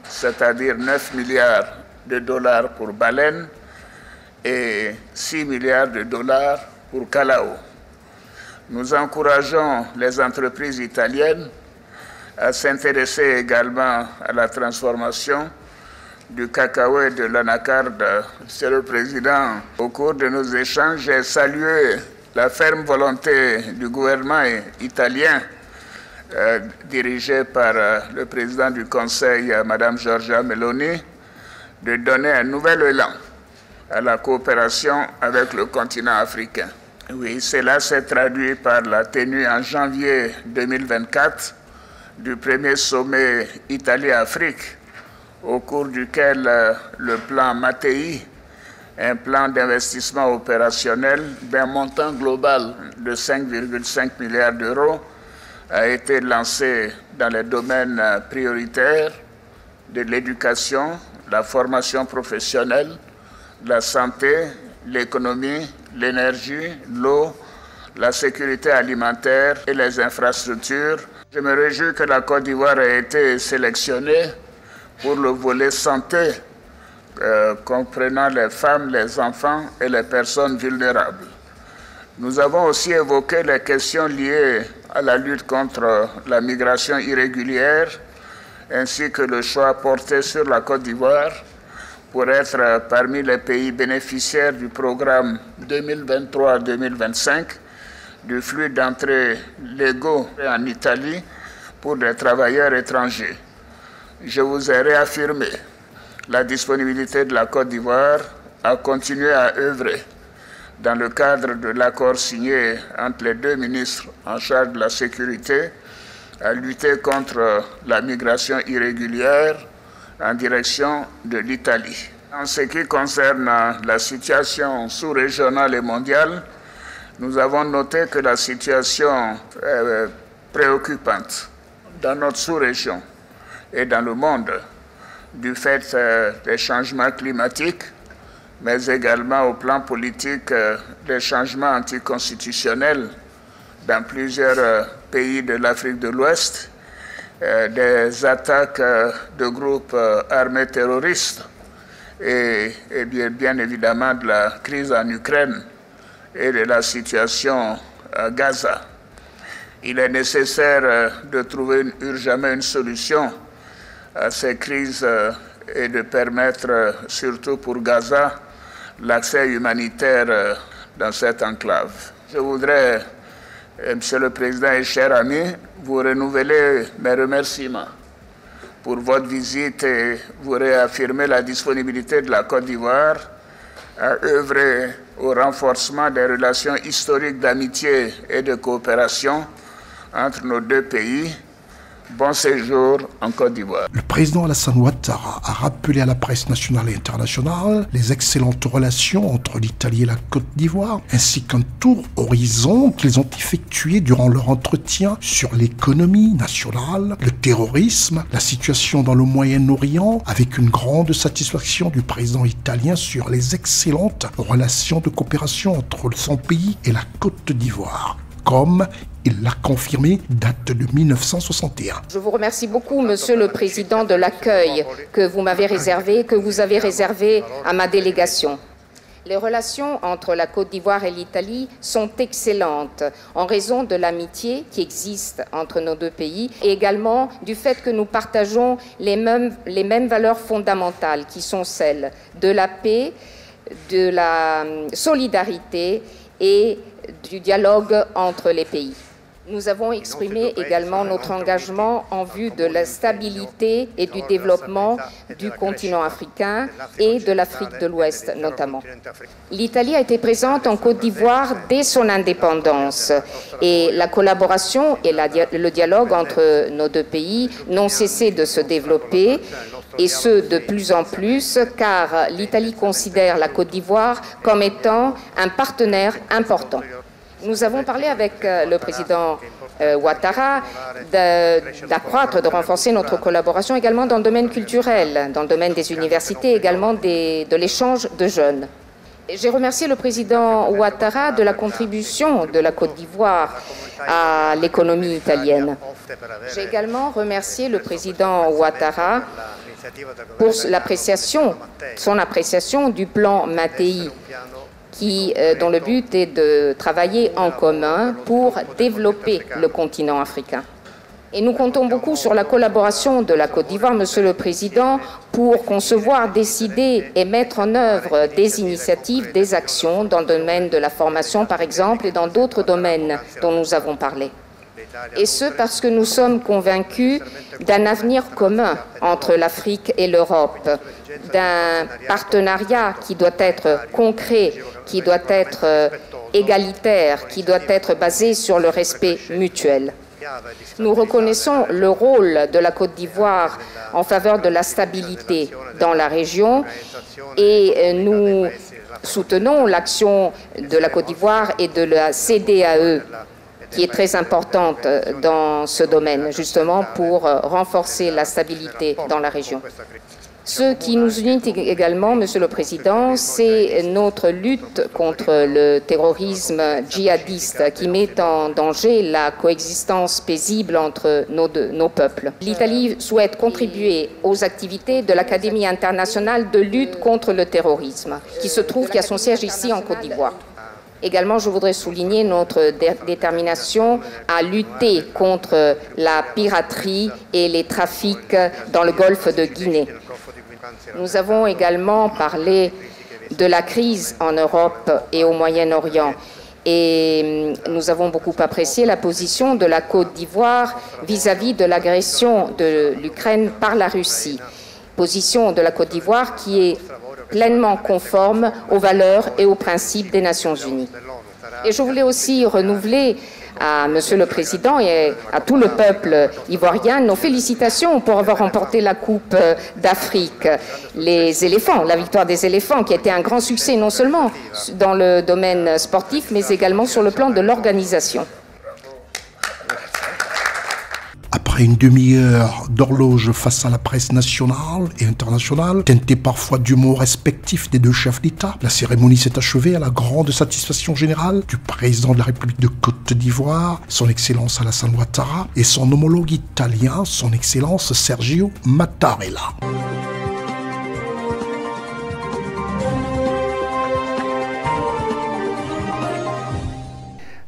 c'est-à-dire 9 milliards de dollars pour Baleine et 6 milliards de dollars pour Calao. Nous encourageons les entreprises italiennes à s'intéresser également à la transformation du cacao et de l'anacarde. Monsieur le Président, au cours de nos échanges, j'ai salué la ferme volonté du gouvernement italien dirigé par le président du Conseil, Mme Giorgia Meloni, de donner un nouvel élan à la coopération avec le continent africain. Oui, cela s'est traduit par la tenue en janvier 2024 du premier sommet Italie-Afrique, au cours duquel le plan Mattei, un plan d'investissement opérationnel d'un montant global de 5,5 milliards d'euros, a été lancé dans les domaines prioritaires de l'éducation, la formation professionnelle, la santé, l'économie, l'énergie, l'eau, la sécurité alimentaire et les infrastructures. Je me réjouis que la Côte d'Ivoire ait été sélectionnée pour le volet santé, comprenant les femmes, les enfants et les personnes vulnérables. Nous avons aussi évoqué les questions liées à la lutte contre la migration irrégulière, ainsi que le choix porté sur la Côte d'Ivoire pour être parmi les pays bénéficiaires du programme 2023-2025 du flux d'entrées légaux en Italie pour des travailleurs étrangers. Je vous ai réaffirmé la disponibilité de la Côte d'Ivoire à continuer à œuvrer dans le cadre de l'accord signé entre les deux ministres en charge de la sécurité à lutter contre la migration irrégulière en direction de l'Italie. En ce qui concerne la situation sous-régionale et mondiale, nous avons noté que la situation est préoccupante dans notre sous-région et dans le monde du fait des changements climatiques, mais également au plan politique des changements anticonstitutionnels dans plusieurs pays de l'Afrique de l'Ouest, des attaques de groupes armés terroristes et bien évidemment de la crise en Ukraine et de la situation à Gaza. Il est nécessaire de trouver urgemment une solution à ces crises et de permettre, surtout pour Gaza, l'accès humanitaire dans cette enclave. Je voudrais, Monsieur le Président et chers amis, vous renouveler mes remerciements pour votre visite et vous réaffirmer la disponibilité de la Côte d'Ivoire à œuvrer au renforcement des relations historiques d'amitié et de coopération entre nos deux pays. Bon séjour en Côte d'Ivoire. Le président Alassane Ouattara a rappelé à la presse nationale et internationale les excellentes relations entre l'Italie et la Côte d'Ivoire, ainsi qu'un tour horizon qu'ils ont effectué durant leur entretien sur l'économie nationale, le terrorisme, la situation dans le Moyen-Orient, avec une grande satisfaction du président italien sur les excellentes relations de coopération entre son pays et la Côte d'Ivoire, comme il l'a confirmé, date de 1961. Je vous remercie beaucoup, Monsieur le Président, de l'accueil que vous m'avez réservé, que vous avez réservé à ma délégation. Les relations entre la Côte d'Ivoire et l'Italie sont excellentes en raison de l'amitié qui existe entre nos deux pays et également du fait que nous partageons les mêmes valeurs fondamentales qui sont celles de la paix, de la solidarité et du dialogue entre les pays. Nous avons exprimé également notre engagement en vue de la stabilité et du développement du continent africain et de l'Afrique de l'Ouest notamment. L'Italie a été présente en Côte d'Ivoire dès son indépendance et la collaboration et le dialogue entre nos deux pays n'ont cessé de se développer, et ce de plus en plus, car l'Italie considère la Côte d'Ivoire comme étant un partenaire important. Nous avons parlé avec le président Ouattara d'accroître, de renforcer notre collaboration également dans le domaine culturel, dans le domaine des universités, également de l'échange de jeunes. J'ai remercié le président Ouattara de la contribution de la Côte d'Ivoire à l'économie italienne. J'ai également remercié le président Ouattara pour son appréciation du plan Mattei, dont le but est de travailler en commun pour développer le continent africain. Et nous comptons beaucoup sur la collaboration de la Côte d'Ivoire, Monsieur le Président, pour concevoir, décider et mettre en œuvre des initiatives, des actions dans le domaine de la formation, par exemple, et dans d'autres domaines dont nous avons parlé. Et ce, parce que nous sommes convaincus d'un avenir commun entre l'Afrique et l'Europe, d'un partenariat qui doit être concret, qui doit être égalitaire, qui doit être basé sur le respect mutuel. Nous reconnaissons le rôle de la Côte d'Ivoire en faveur de la stabilité dans la région et nous soutenons l'action de la Côte d'Ivoire et de la CEDEAO, qui est très importante dans ce domaine, justement pour renforcer la stabilité dans la région. Ce qui nous unit également, Monsieur le Président, c'est notre lutte contre le terrorisme djihadiste qui met en danger la coexistence paisible entre nos peuples. L'Italie souhaite contribuer aux activités de l'Académie internationale de lutte contre le terrorisme, qui a son siège ici en Côte d'Ivoire. Également, je voudrais souligner notre détermination à lutter contre la piraterie et les trafics dans le golfe de Guinée. Nous avons également parlé de la crise en Europe et au Moyen-Orient. Et nous avons beaucoup apprécié la position de la Côte d'Ivoire vis-à-vis de l'agression de l'Ukraine par la Russie. Position de la Côte d'Ivoire qui est pleinement conforme aux valeurs et aux principes des Nations Unies. Et je voulais aussi renouveler à Monsieur le Président et à tout le peuple ivoirien nos félicitations pour avoir remporté la Coupe d'Afrique. Les éléphants, la victoire des éléphants qui a été un grand succès non seulement dans le domaine sportif mais également sur le plan de l'organisation. Après une demi-heure d'horloge face à la presse nationale et internationale, teintée parfois d'humour respectif des deux chefs d'État, la cérémonie s'est achevée à la grande satisfaction générale du président de la République de Côte d'Ivoire, son Excellence Alassane Ouattara, et son homologue italien, son Excellence Sergio Mattarella.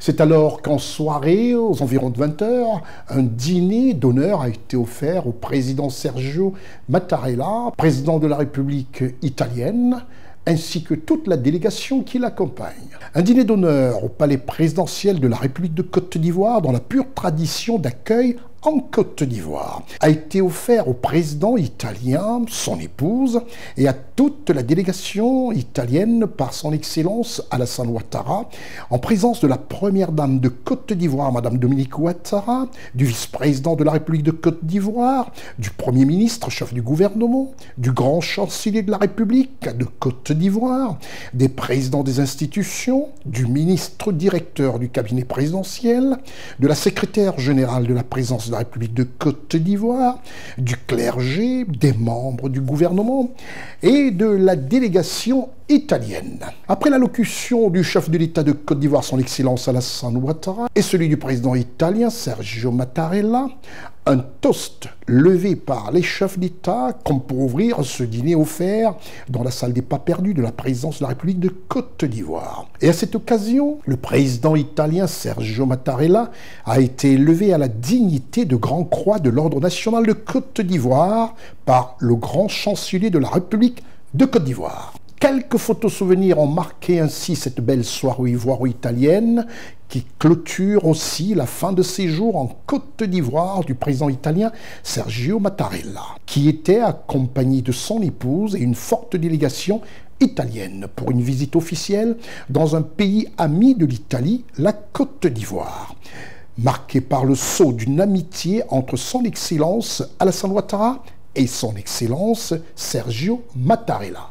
C'est alors qu'en soirée, aux environs de 20h, un dîner d'honneur a été offert au président Sergio Mattarella, président de la République italienne, ainsi que toute la délégation qui l'accompagne. Un dîner d'honneur au palais présidentiel de la République de Côte d'Ivoire, dans la pure tradition d'accueil en Côte d'Ivoire, a été offert au président italien, son épouse, et à toute la délégation italienne par son Excellence Alassane Ouattara, en présence de la première dame de Côte d'Ivoire, Madame Dominique Ouattara, du vice-président de la République de Côte d'Ivoire, du Premier ministre, chef du gouvernement, du grand chancelier de la République de Côte d'Ivoire, des présidents des institutions, du ministre directeur du cabinet présidentiel, de la secrétaire générale de la présidence de la République de Côte d'Ivoire, du clergé, des membres du gouvernement et de la délégation italienne. Après l'allocution du chef de l'État de Côte d'Ivoire, son Excellence Alassane Ouattara, et celui du président italien Sergio Mattarella, un toast levé par les chefs d'État comme pour ouvrir ce dîner offert dans la salle des pas perdus de la présidence de la République de Côte d'Ivoire. Et à cette occasion, le président italien Sergio Mattarella a été élevé à la dignité de Grand Croix de l'Ordre national de Côte d'Ivoire par le grand chancelier de la République de Côte d'Ivoire. Quelques photos souvenirs ont marqué ainsi cette belle soirée ivoiro-italienne qui clôture aussi la fin de séjour en Côte d'Ivoire du président italien Sergio Mattarella, qui était accompagné de son épouse et une forte délégation italienne pour une visite officielle dans un pays ami de l'Italie, la Côte d'Ivoire, marqué par le sceau d'une amitié entre son Excellence Alassane Ouattara et son Excellence Sergio Mattarella.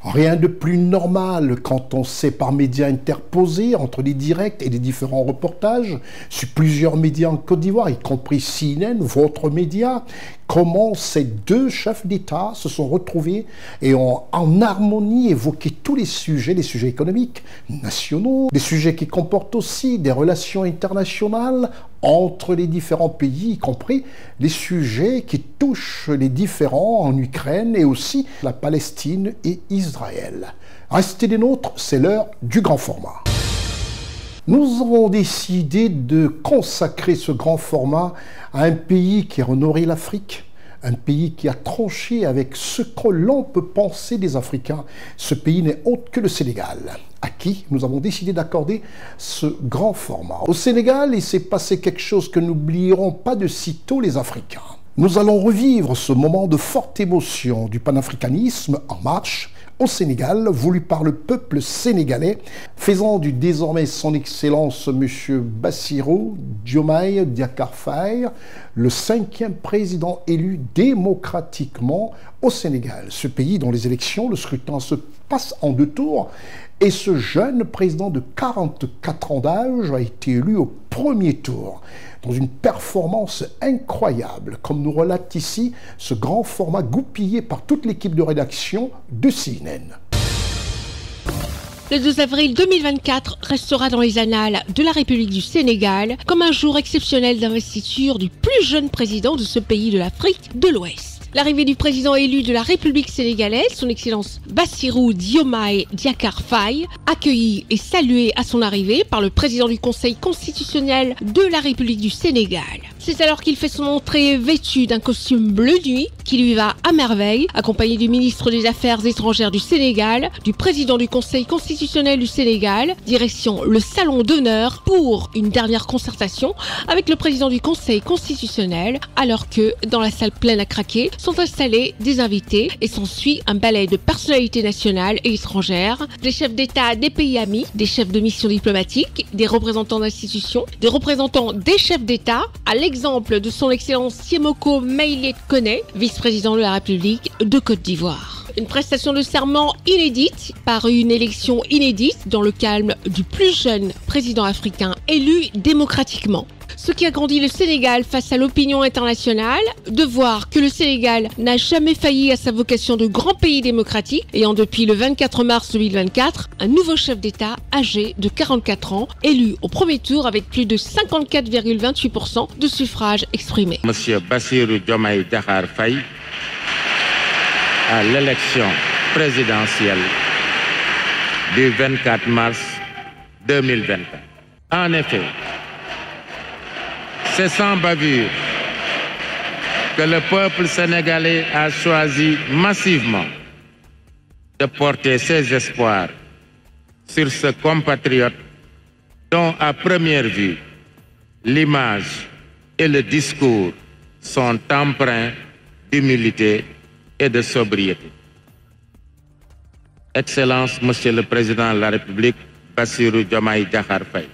Rien de plus normal quand on sait par médias interposés entre les directs et les différents reportages sur plusieurs médias en Côte d'Ivoire, y compris CNN, votre média, comment ces deux chefs d'État se sont retrouvés et ont en harmonie évoqué tous les sujets économiques nationaux, des sujets qui comportent aussi des relations internationales entre les différents pays, y compris les sujets qui touchent les différends en Ukraine et aussi la Palestine et Israël. Restez des nôtres, c'est l'heure du grand format. Nous avons décidé de consacrer ce grand format à un pays qui a honoré l'Afrique, un pays qui a tranché avec ce que l'on peut penser des Africains. Ce pays n'est autre que le Sénégal, à qui nous avons décidé d'accorder ce grand format. Au Sénégal, il s'est passé quelque chose que n'oublieront pas de sitôt les Africains. Nous allons revivre ce moment de forte émotion du panafricanisme en marche au Sénégal, voulu par le peuple sénégalais, faisant du désormais son Excellence M. Bassirou Diomaye Diakhar Faye le 5e président élu démocratiquement au Sénégal. Ce pays dont les élections, le scrutin se passe en 2 tours, et ce jeune président de 44 ans d'âge a été élu au premier tour, dans une performance incroyable, comme nous relate ici ce grand format goupillé par toute l'équipe de rédaction de CNN. Le 12 avril 2024 restera dans les annales de la République du Sénégal comme un jour exceptionnel d'investiture du plus jeune président de ce pays de l'Afrique de l'Ouest. L'arrivée du président élu de la République sénégalaise, son Excellence Bassirou Diomaye Diakhar Faye, accueilli et salué à son arrivée par le président du Conseil constitutionnel de la République du Sénégal. C'est alors qu'il fait son entrée vêtu d'un costume bleu nuit qui lui va à merveille, accompagné du ministre des Affaires étrangères du Sénégal, du président du Conseil constitutionnel du Sénégal, direction le salon d'honneur pour une dernière concertation avec le président du Conseil constitutionnel, alors que dans la salle pleine à craquer sont installés des invités et s'ensuit un ballet de personnalités nationales et étrangères, des chefs d'État des pays amis, des chefs de mission diplomatiques, des représentants d'institutions, des représentants des chefs d'État, à l'exemple de son Excellence Siemoko Meïlé Koné, vice-président de la République de Côte d'Ivoire. Une prestation de serment inédite par une élection inédite dans le calme du plus jeune président africain élu démocratiquement. Ce qui a grandi le Sénégal face à l'opinion internationale, de voir que le Sénégal n'a jamais failli à sa vocation de grand pays démocratique, ayant depuis le 24 mars 2024 un nouveau chef d'État âgé de 44 ans, élu au premier tour avec plus de 54,28% de suffrages exprimés. Monsieur Bassirou Diomaye Diakhar Faye à l'élection présidentielle du 24 mars 2024. En effet, c'est sans bavure que le peuple sénégalais a choisi massivement de porter ses espoirs sur ce compatriote dont, à première vue, l'image et le discours sont empreints d'humilité et de sobriété. Excellence, Monsieur le Président de la République, Bassirou Diomaye Diakhar Faye.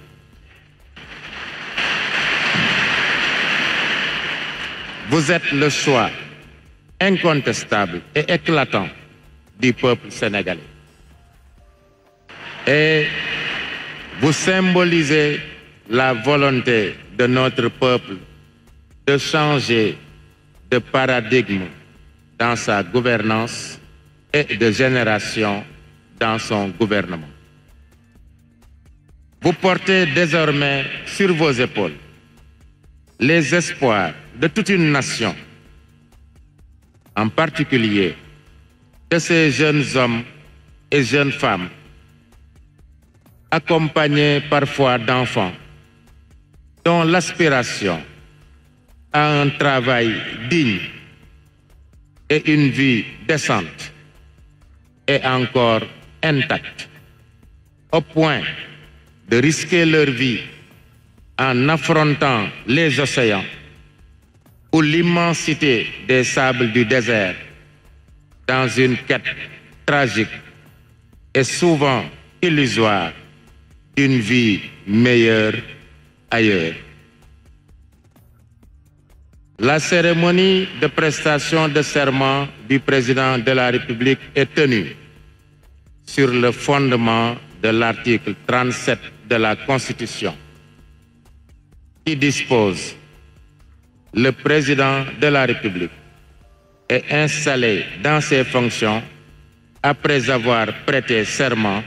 Vous êtes le choix incontestable et éclatant du peuple sénégalais. Et vous symbolisez la volonté de notre peuple de changer de paradigme dans sa gouvernance et de génération dans son gouvernement. Vous portez désormais sur vos épaules les espoirs de toute une nation, en particulier de ces jeunes hommes et jeunes femmes, accompagnés parfois d'enfants, dont l'aspiration à un travail digne et une vie décente est encore intacte, au point de risquer leur vie en affrontant les océans ou l'immensité des sables du désert dans une quête tragique et souvent illusoire d'une vie meilleure ailleurs. La cérémonie de prestation de serment du président de la République est tenue sur le fondement de l'article 37 de la Constitution, qui dispose: le président de la République est installé dans ses fonctions après avoir prêté serment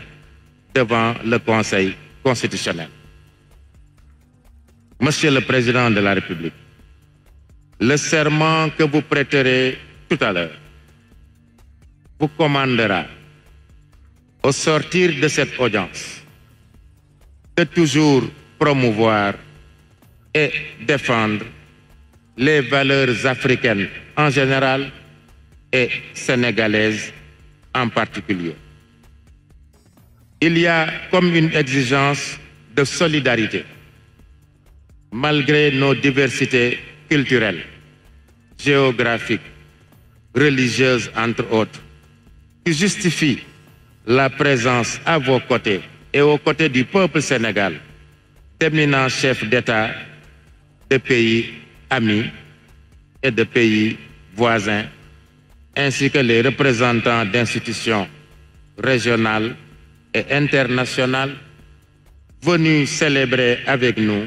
devant le Conseil constitutionnel. Monsieur le Président de la République, le serment que vous prêterez tout à l'heure vous commandera, au sortir de cette audience, de toujours promouvoir et défendre les valeurs africaines en général et sénégalaises en particulier. Il y a comme une exigence de solidarité, malgré nos diversités culturelles, géographiques, religieuses entre autres, qui justifie la présence à vos côtés et aux côtés du peuple sénégal d'éminents chefs d'État de pays amis et de pays voisins, ainsi que les représentants d'institutions régionales et internationales venus célébrer avec nous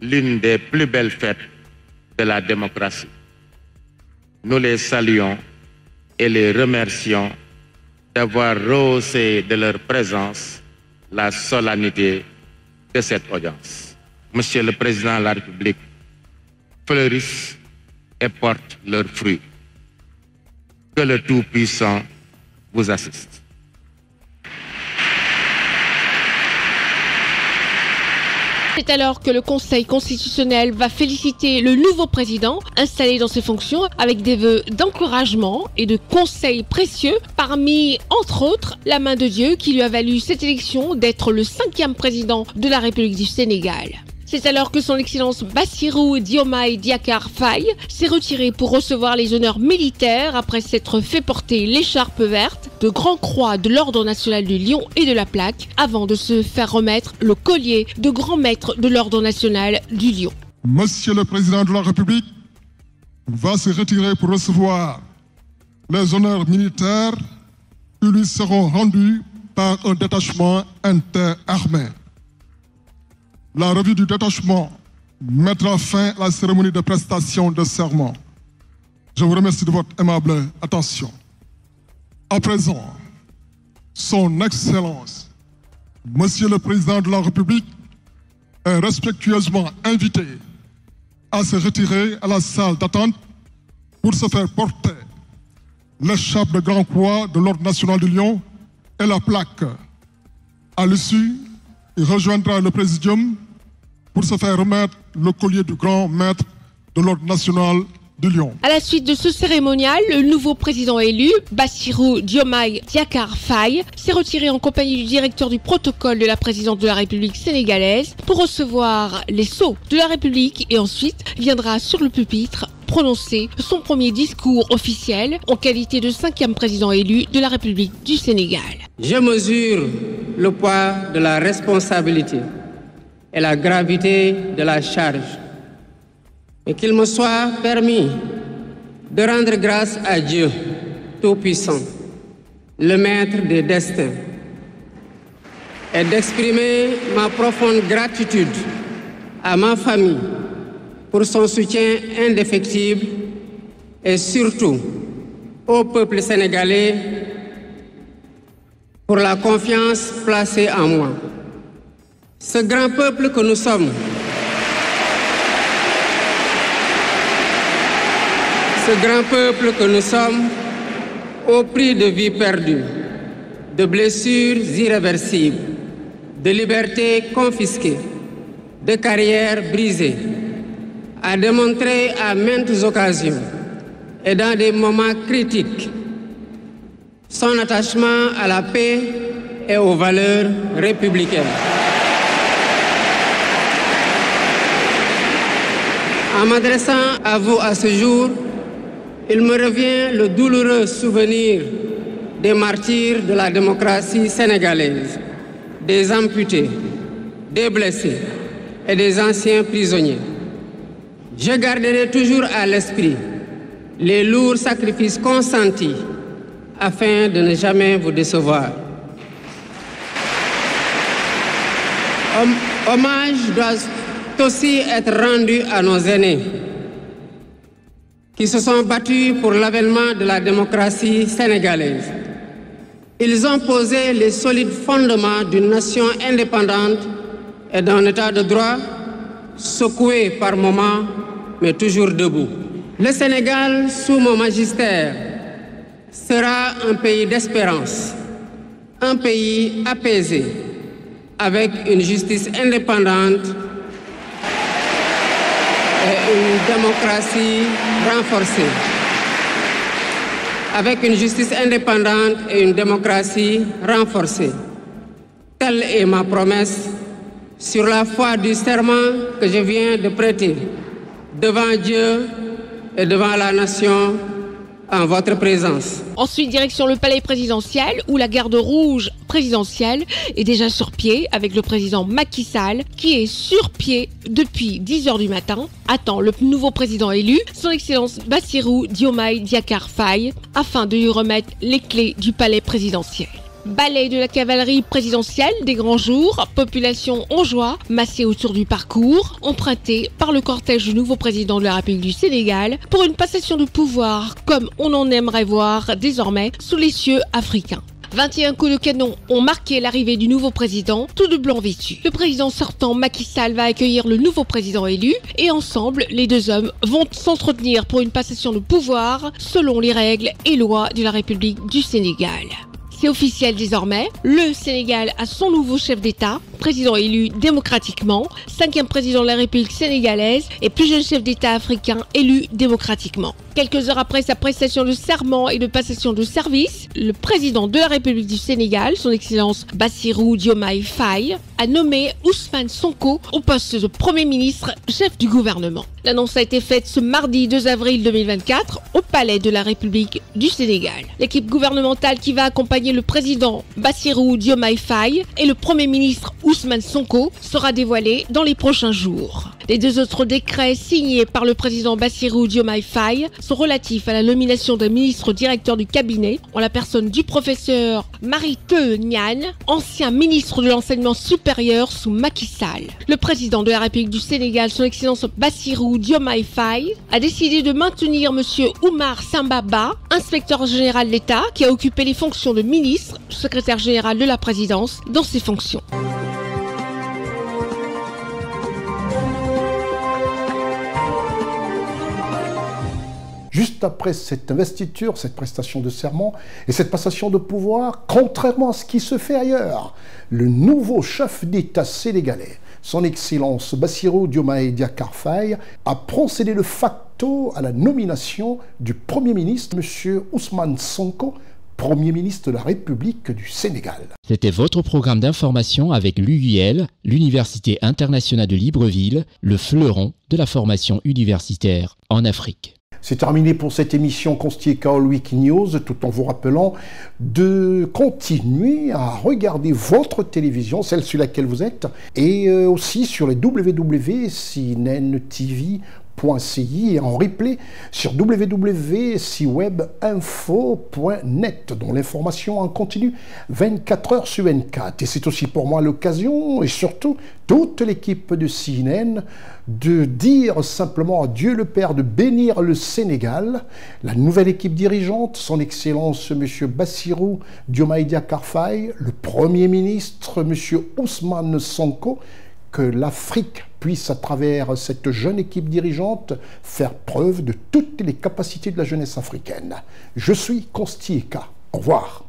l'une des plus belles fêtes de la démocratie. Nous les saluons et les remercions d'avoir rehaussé de leur présence la solennité de cette audience. Monsieur le Président de la République, fleurissent et portent leurs fruits. Que le Tout-Puissant vous assiste. C'est alors que le Conseil constitutionnel va féliciter le nouveau président installé dans ses fonctions avec des vœux d'encouragement et de conseils précieux, parmi, entre autres, la main de Dieu qui lui a valu cette élection d'être le 5e président de la République du Sénégal. C'est alors que son Excellence Bassirou Diomaye Diakhar Faye s'est retiré pour recevoir les honneurs militaires après s'être fait porter l'écharpe verte de Grand Croix de l'Ordre national du Lion et de la Plaque avant de se faire remettre le collier de Grand Maître de l'Ordre national du Lion. Monsieur le Président de la République va se retirer pour recevoir les honneurs militaires qui lui seront rendus par un détachement interarmé. La revue du détachement mettra fin à la cérémonie de prestation de serment. Je vous remercie de votre aimable attention. À présent, Son Excellence, Monsieur le Président de la République, est respectueusement invité à se retirer à la salle d'attente pour se faire porter l'écharpe de Grand Croix de l'Ordre national du Lion et la plaque. À l'issue, il rejoindra le Présidium pour se faire remettre le collier du Grand Maître de l'Ordre national du Lion. À la suite de ce cérémonial, le nouveau président élu, Bassirou Diomaye Diakhar Faye, s'est retiré en compagnie du directeur du protocole de la présidence de la République sénégalaise pour recevoir les sceaux de la République et ensuite viendra sur le pupitre prononcer son premier discours officiel en qualité de 5e président élu de la République du Sénégal. Je mesure le poids de la responsabilité et la gravité de la charge, et qu'il me soit permis de rendre grâce à Dieu Tout-Puissant, le Maître des destins, et d'exprimer ma profonde gratitude à ma famille pour son soutien indéfectible et surtout au peuple sénégalais pour la confiance placée en moi. Ce grand peuple que nous sommes, au prix de vies perdues, de blessures irréversibles, de libertés confisquées, de carrières brisées, a démontré à maintes occasions et dans des moments critiques son attachement à la paix et aux valeurs républicaines. En m'adressant à vous à ce jour, il me revient le douloureux souvenir des martyrs de la démocratie sénégalaise, des amputés, des blessés et des anciens prisonniers. Je garderai toujours à l'esprit les lourds sacrifices consentis afin de ne jamais vous décevoir. Hommage doit aussi être rendu à nos aînés qui se sont battus pour l'avènement de la démocratie sénégalaise. Ils ont posé les solides fondements d'une nation indépendante et d'un état de droit secoué par moments, mais toujours debout. Le Sénégal, sous mon magistère, sera un pays d'espérance, un pays apaisé, avec une justice indépendante et une démocratie renforcée. Avec une justice indépendante et une démocratie renforcée. Telle est ma promesse sur la foi du serment que je viens de prêter devant Dieu et devant la nation en votre présence. Ensuite, direction le palais présidentiel où la garde rouge présidentielle est déjà sur pied avec le président Macky Sall qui est sur pied depuis 10h du matin, attend le nouveau président élu, son excellence Bassirou Diomaye Diakhar Faye, afin de lui remettre les clés du palais présidentiel. Ballet de la cavalerie présidentielle des grands jours, population en joie, massée autour du parcours, emprunté par le cortège du nouveau président de la République du Sénégal pour une passation de pouvoir comme on en aimerait voir désormais sous les cieux africains. 21 coups de canon ont marqué l'arrivée du nouveau président, tout de blanc vêtu. Le président sortant Macky Sall va accueillir le nouveau président élu et ensemble, les deux hommes vont s'entretenir pour une passation de pouvoir selon les règles et lois de la République du Sénégal. C'est officiel désormais, le Sénégal a son nouveau chef d'État, président élu démocratiquement, 5e président de la République sénégalaise et plus jeune chef d'État africain élu démocratiquement. Quelques heures après sa prestation de serment et de passation de service, le président de la République du Sénégal, son excellence Bassirou Diomaye Faye, a nommé Ousmane Sonko au poste de Premier ministre, chef du gouvernement. L'annonce a été faite ce mardi 2 avril 2024 au palais de la République du Sénégal. L'équipe gouvernementale qui va accompagner le président Bassirou Diomaye Faye et le Premier ministre Ousmane Sonko sera dévoilée dans les prochains jours. Les deux autres décrets signés par le président Bassirou Diomaye Faye sont relatifs à la nomination d'un ministre directeur du cabinet en la personne du professeur Mary Teuw Niane, ancien ministre de l'enseignement supérieur sous Macky Sall. Le président de la République du Sénégal, son excellence Bassirou Diomaye Faye, a décidé de maintenir M. Oumar Sambaba, inspecteur général de l'État, qui a occupé les fonctions de ministre, secrétaire général de la présidence, dans ses fonctions. Juste après cette investiture, cette prestation de serment et cette passation de pouvoir, contrairement à ce qui se fait ailleurs, le nouveau chef d'État sénégalais, son Excellence Bassirou Diomaye Diakhar Faye, a procédé de facto à la nomination du Premier ministre, M. Ousmane Sonko, Premier ministre de la République du Sénégal. C'était votre programme d'information avec l'UIL, l'Université internationale de Libreville, le fleuron de la formation universitaire en Afrique. C'est terminé pour cette émission Constieka All Week News, tout en vous rappelant de continuer à regarder votre télévision, celle sur laquelle vous êtes, et aussi sur les www.cinentv.ci et en replay sur www.ciwebinfo.net, dont l'information en continu 24 heures sur 24. Et c'est aussi pour moi l'occasion, et surtout toute l'équipe de CNN, de dire simplement à Dieu le Père de bénir le Sénégal, la nouvelle équipe dirigeante, son Excellence M. Bassirou Diomaye Diakhar Faye, le Premier ministre M. Ousmane Sonko, que l'Afrique puisse, à travers cette jeune équipe dirigeante, faire preuve de toutes les capacités de la jeunesse africaine. Je suis Constieka. Au revoir.